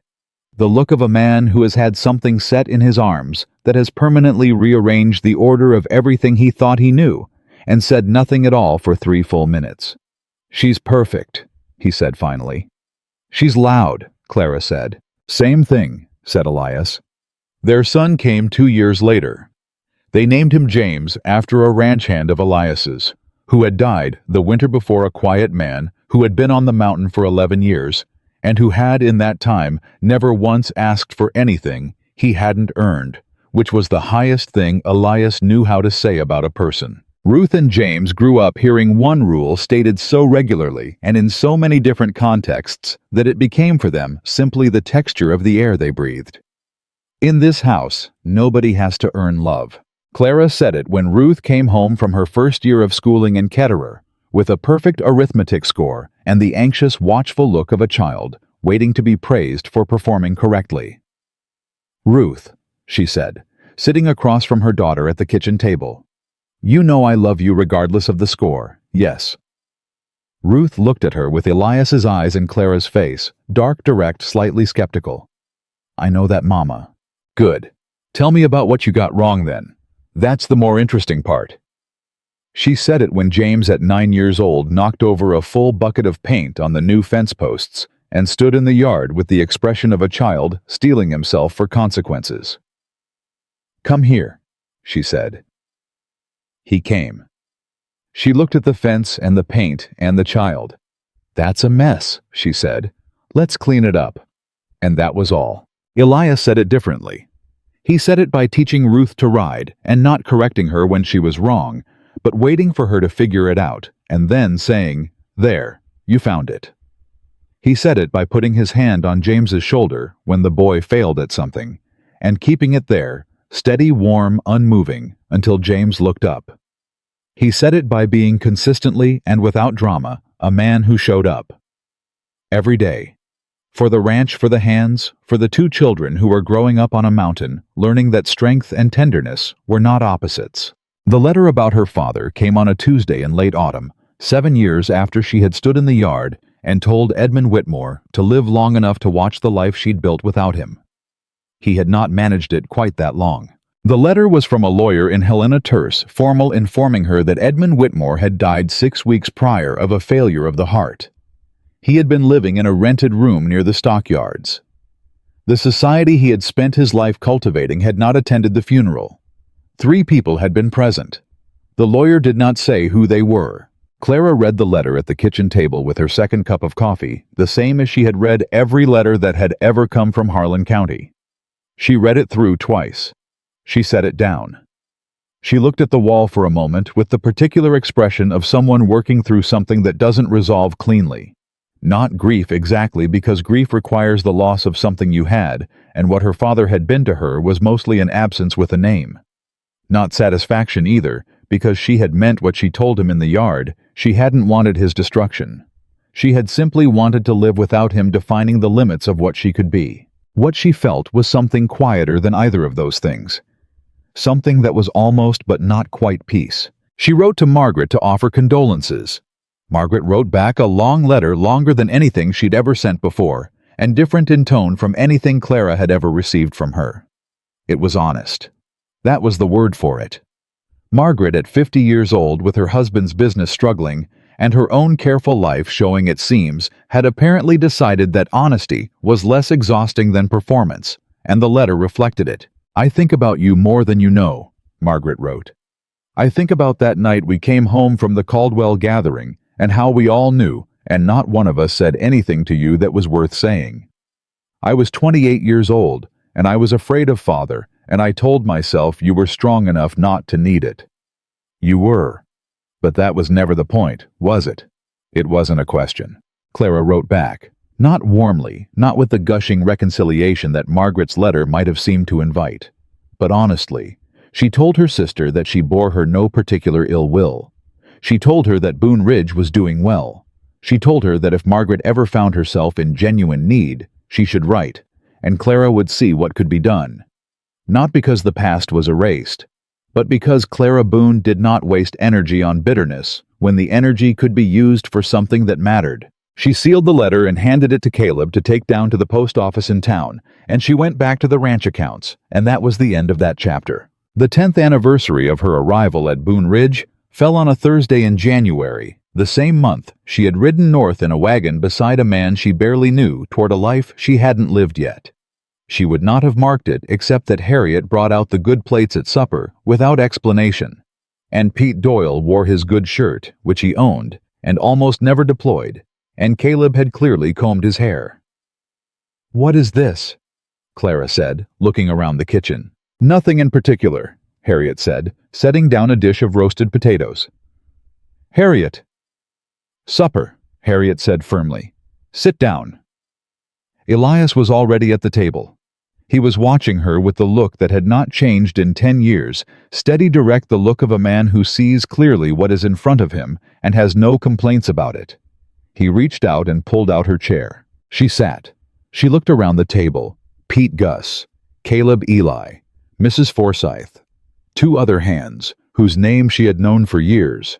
The look of a man who has had something set in his arms that has permanently rearranged the order of everything he thought he knew, and said nothing at all for 3 full minutes. "She's perfect," he said finally. "She's loud," Clara said. "Same thing," said Elias. Their son came 2 years later. They named him James after a ranch hand of Elias's, who had died the winter before, a quiet man who had been on the mountain for 11 years, and who had in that time never once asked for anything he hadn't earned, which was the highest thing Elias knew how to say about a person. Ruth and James grew up hearing one rule stated so regularly and in so many different contexts that it became for them simply the texture of the air they breathed. In this house, nobody has to earn love. Clara said it when Ruth came home from her first year of schooling in Ketterer, with a perfect arithmetic score and the anxious, watchful look of a child waiting to be praised for performing correctly. "Ruth," she said, sitting across from her daughter at the kitchen table, "you know I love you regardless of the score, yes?" Ruth looked at her with Elias's eyes in Clara's face, dark, direct, slightly skeptical. "I know that, Mama." "Good. Tell me about what you got wrong then. That's the more interesting part." She said it when James at 9 years old knocked over a full bucket of paint on the new fence posts and stood in the yard with the expression of a child steeling himself for consequences. "Come here," she said. He came. She looked at the fence and the paint and the child. "That's a mess," she said. "Let's clean it up." And that was all. Elias said it differently. He said it by teaching Ruth to ride and not correcting her when she was wrong, but waiting for her to figure it out and then saying, "There, you found it." He said it by putting his hand on James's shoulder when the boy failed at something, and keeping it there, steady, warm, unmoving, until James looked up. He said it by being consistently and without drama a man who showed up. Every day. For the ranch, for the hands, for the two children who were growing up on a mountain, learning that strength and tenderness were not opposites. The letter about her father came on a Tuesday in late autumn, 7 years after she had stood in the yard and told Edmund Whitmore to live long enough to watch the life she'd built without him. He had not managed it quite that long. The letter was from a lawyer in Helena Terse, formal, informing her that Edmund Whitmore had died 6 weeks prior of a failure of the heart. He had been living in a rented room near the stockyards. The society he had spent his life cultivating had not attended the funeral. 3 people had been present. The lawyer did not say who they were. Clara read the letter at the kitchen table with her second cup of coffee, the same as she had read every letter that had ever come from Harlan County. She read it through twice. She set it down. She looked at the wall for a moment with the particular expression of someone working through something that doesn't resolve cleanly. Not grief exactly, because grief requires the loss of something you had, and what her father had been to her was mostly an absence with a name. Not satisfaction either, because she had meant what she told him in the yard. She hadn't wanted his destruction. She had simply wanted to live without him defining the limits of what she could be. What she felt was something quieter than either of those things. Something that was almost but not quite peace. She wrote to Margaret to offer condolences. Margaret wrote back a long letter, longer than anything she'd ever sent before, and different in tone from anything Clara had ever received from her. It was honest. That was the word for it. Margaret, at 50 years old, with her husband's business struggling, and her own careful life showing its seams, had apparently decided that honesty was less exhausting than performance, and the letter reflected it. "I think about you more than you know," Margaret wrote. "I think about that night we came home from the Caldwell gathering, and how we all knew, and not one of us said anything to you that was worth saying. I was 28 years old, and I was afraid of Father, and I told myself you were strong enough not to need it. You were. But that was never the point, was it?" "It wasn't a question," Clara wrote back. Not warmly, not with the gushing reconciliation that Margaret's letter might have seemed to invite, but honestly. She told her sister that she bore her no particular ill will. She told her that Boone Ridge was doing well. She told her that if Margaret ever found herself in genuine need, she should write, and Clara would see what could be done. Not because the past was erased, but because Clara Boone did not waste energy on bitterness when the energy could be used for something that mattered. She sealed the letter and handed it to Caleb to take down to the post office in town, and she went back to the ranch accounts, and that was the end of that chapter. The 10th anniversary of her arrival at Boone Ridge fell on a Thursday in January. The same month, she had ridden north in a wagon beside a man she barely knew toward a life she hadn't lived yet. She would not have marked it except that Harriet brought out the good plates at supper without explanation, and Pete Doyle wore his good shirt, which he owned, and almost never deployed, and Caleb had clearly combed his hair. "What is this?" Clara said, looking around the kitchen. "Nothing in particular," Harriet said, setting down a dish of roasted potatoes. "Harriet." "Supper," Harriet said firmly. "Sit down." Elias was already at the table. He was watching her with the look that had not changed in 10 years, steady, direct, the look of a man who sees clearly what is in front of him and has no complaints about it. He reached out and pulled out her chair. She sat. She looked around the table. Pete Gus, Caleb Eli, Mrs. Forsythe, 2 other hands, whose names she had known for years.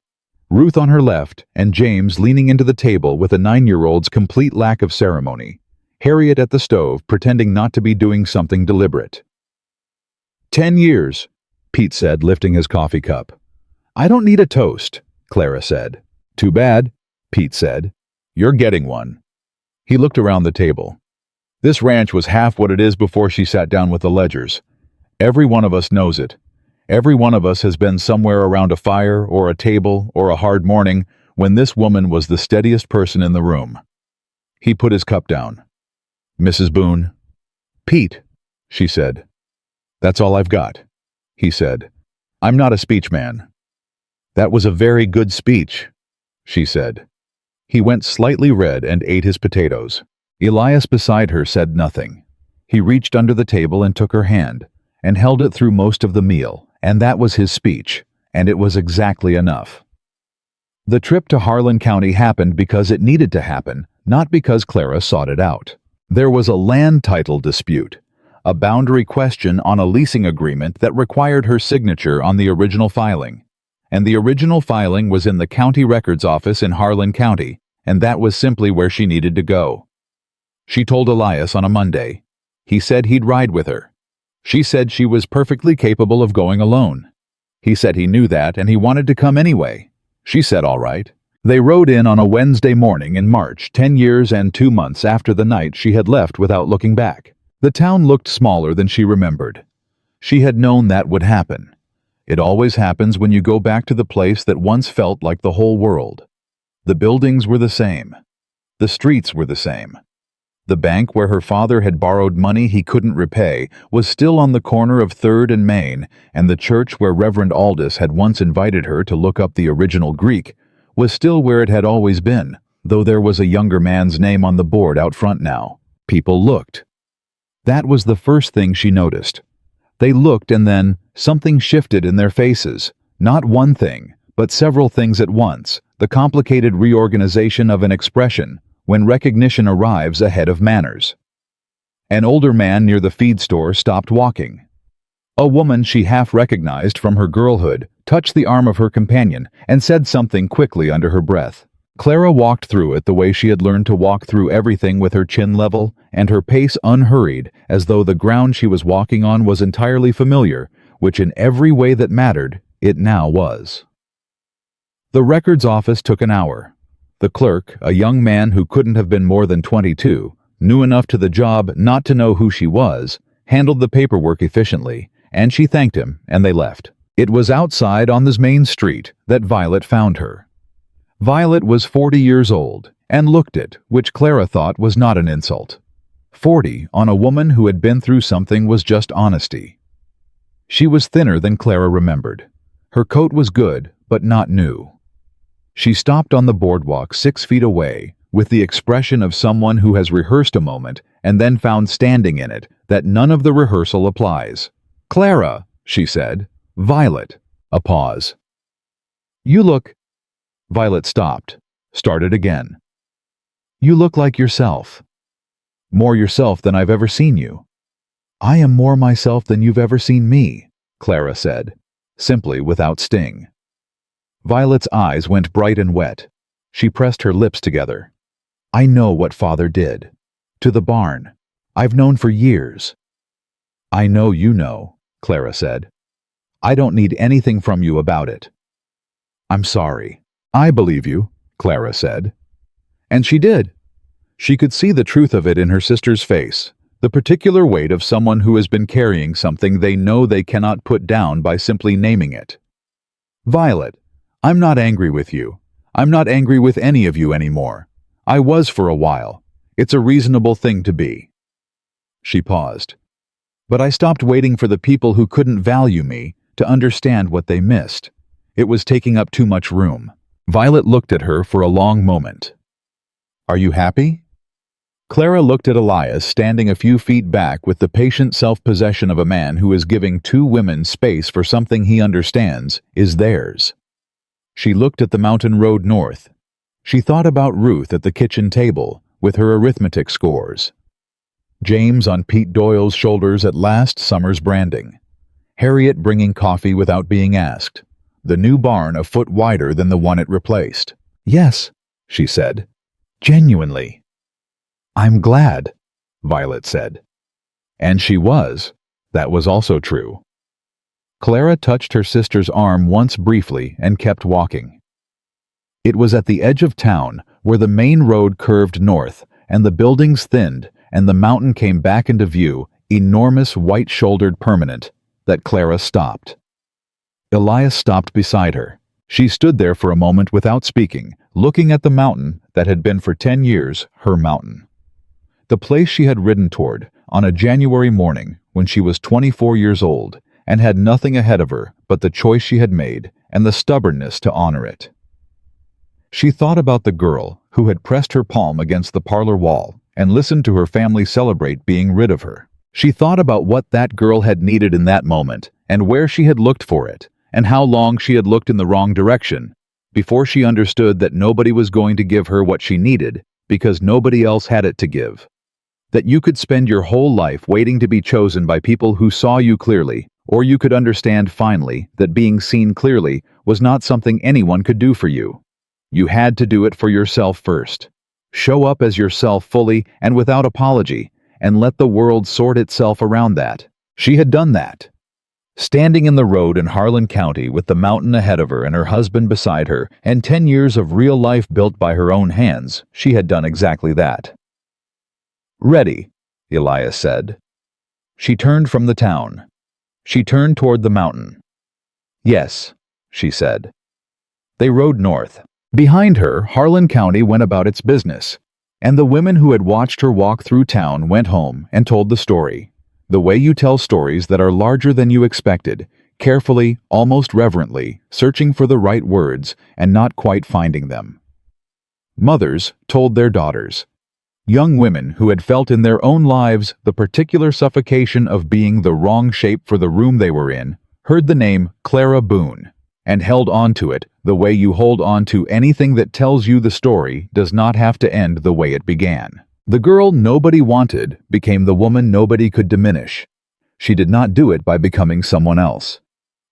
Ruth on her left, and James leaning into the table with a 9-year-old's complete lack of ceremony. Harriet at the stove, pretending not to be doing something deliberate. 10 years, Pete said, lifting his coffee cup. "I don't need a toast," Clara said. "Too bad," Pete said. "You're getting one." He looked around the table. This ranch was half what it is before she sat down with the Ledgers. Every one of us knows it. Every one of us has been somewhere around a fire or a table or a hard morning when this woman was the steadiest person in the room. He put his cup down. "Mrs. Boone." "Pete," she said. "That's all I've got," he said. "I'm not a speech man." "That was a very good speech," she said. He went slightly red and ate his potatoes. Elias beside her said nothing. He reached under the table and took her hand, and held it through most of the meal, and that was his speech, and it was exactly enough. The trip to Harlan County happened because it needed to happen, not because Clara sought it out. There was a land title dispute, a boundary question on a leasing agreement that required her signature on the original filing. And the original filing was in the county records office in Harlan County, and that was simply where she needed to go. She told Elias on a Monday. He said he'd ride with her. She said she was perfectly capable of going alone. He said he knew that and he wanted to come anyway. She said all right. They rode in on a Wednesday morning in March, 10 years and 2 months after the night she had left without looking back. The town looked smaller than she remembered. She had known that would happen. It always happens when you go back to the place that once felt like the whole world. The buildings were the same. The streets were the same. The bank where her father had borrowed money he couldn't repay was still on the corner of 3rd and Main, and the church where Reverend Aldous had once invited her to look up the original Greek was still where it had always been, though there was a younger man's name on the board out front now. People looked. That was the first thing she noticed. They looked and then something shifted in their faces. Not one thing, but several things at once, the complicated reorganization of an expression when recognition arrives ahead of manners. An older man near the feed store stopped walking. A woman she half recognized from her girlhood touched the arm of her companion and said something quickly under her breath. Clara walked through it the way she had learned to walk through everything, with her chin level and her pace unhurried, as though the ground she was walking on was entirely familiar, which in every way that mattered It now was. The records office took an hour. The clerk, a young man who couldn't have been more than 22, knew enough to the job not to know who she was, handled the paperwork efficiently, and she thanked him, and they left. It was outside on this main street that Violet found her. Violet was 40 years old, and looked it, which Clara thought was not an insult. 40 on a woman who had been through something was just honesty. She was thinner than Clara remembered. Her coat was good, but not new. She stopped on the boardwalk 6 feet away, with the expression of someone who has rehearsed a moment and then found standing in it that none of the rehearsal applies. "Clara," she said. "Violet." A pause. "You look—" Violet stopped, started again. "You look like yourself. More yourself than I've ever seen you." "I am more myself than you've ever seen me," Clara said, simply without sting. Violet's eyes went bright and wet. She pressed her lips together. "I know what Father did. To the barn. I've known for years." "I know you know," Clara said. "I don't need anything from you about it." "I'm sorry." "I believe you," Clara said. And she did. She could see the truth of it in her sister's face, the particular weight of someone who has been carrying something they know they cannot put down by simply naming it. "Violet, I'm not angry with you. I'm not angry with any of you anymore. I was for a while. It's a reasonable thing to be." She paused. "But I stopped waiting for the people who couldn't value me to understand what they missed. It was taking up too much room." Violet looked at her for a long moment. "Are you happy?" Clara looked at Elias standing a few feet back with the patient self-possession of a man who is giving 2 women space for something he understands is theirs. She looked at the mountain road north. She thought about Ruth at the kitchen table with her arithmetic scores. James on Pete Doyle's shoulders at last summer's branding. Harriet bringing coffee without being asked. The new barn a foot wider than the one it replaced. "Yes," she said. "Genuinely." "I'm glad," Violet said. And she was. That was also true. Clara touched her sister's arm once briefly and kept walking. It was at the edge of town, where the main road curved north, and the buildings thinned, and the mountain came back into view, enormous white-shouldered permanent, that Clara stopped. Elias stopped beside her. She stood there for a moment without speaking, looking at the mountain that had been for 10 years her mountain. The place she had ridden toward on a January morning when she was 24 years old and had nothing ahead of her but the choice she had made and the stubbornness to honor it. She thought about the girl who had pressed her palm against the parlor wall and listened to her family celebrate being rid of her. She thought about what that girl had needed in that moment and where she had looked for it and how long she had looked in the wrong direction before she understood that nobody was going to give her what she needed because nobody else had it to give. That you could spend your whole life waiting to be chosen by people who saw you clearly, or you could understand finally that being seen clearly was not something anyone could do for you. You had to do it for yourself first. Show up as yourself fully and without apology, and let the world sort itself around that. She had done that. Standing in the road in Harlan County with the mountain ahead of her and her husband beside her, and 10 years of real life built by her own hands, she had done exactly that. "Ready," Elias said. She turned from the town. She turned toward the mountain. "Yes," she said. They rode north. Behind her, Harlan County went about its business, and the women who had watched her walk through town went home and told the story, the way you tell stories that are larger than you expected, carefully, almost reverently, searching for the right words and not quite finding them. Mothers told their daughters. Young women who had felt in their own lives the particular suffocation of being the wrong shape for the room they were in, heard the name Clara Boone, and held on to it the way you hold on to anything that tells you the story does not have to end the way it began. The girl nobody wanted became the woman nobody could diminish. She did not do it by becoming someone else.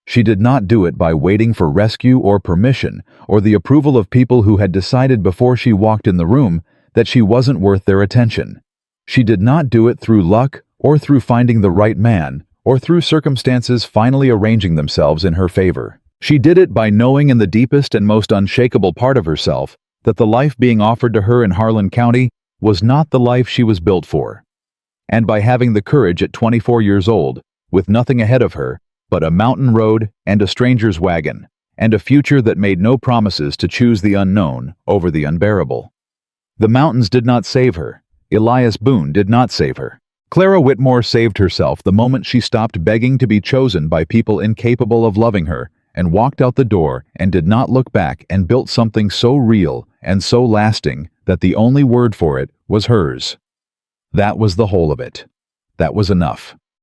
She did not do it by waiting for rescue or permission or the approval of people who had decided before she walked in the room that she wasn't worth their attention. She did not do it through luck or through finding the right man or through circumstances finally arranging themselves in her favor. She did it by knowing in the deepest and most unshakable part of herself that the life being offered to her in Harlan County was not the life she was built for. And by having the courage at 24 years old, with nothing ahead of her but a mountain road and a stranger's wagon, and a future that made no promises, to choose the unknown over the unbearable. The mountains did not save her. Elias Boone did not save her. Clara Whitmore saved herself the moment she stopped begging to be chosen by people incapable of loving her, and walked out the door and did not look back, and built something so real and so lasting that the only word for it was hers. That was the whole of it. That was enough.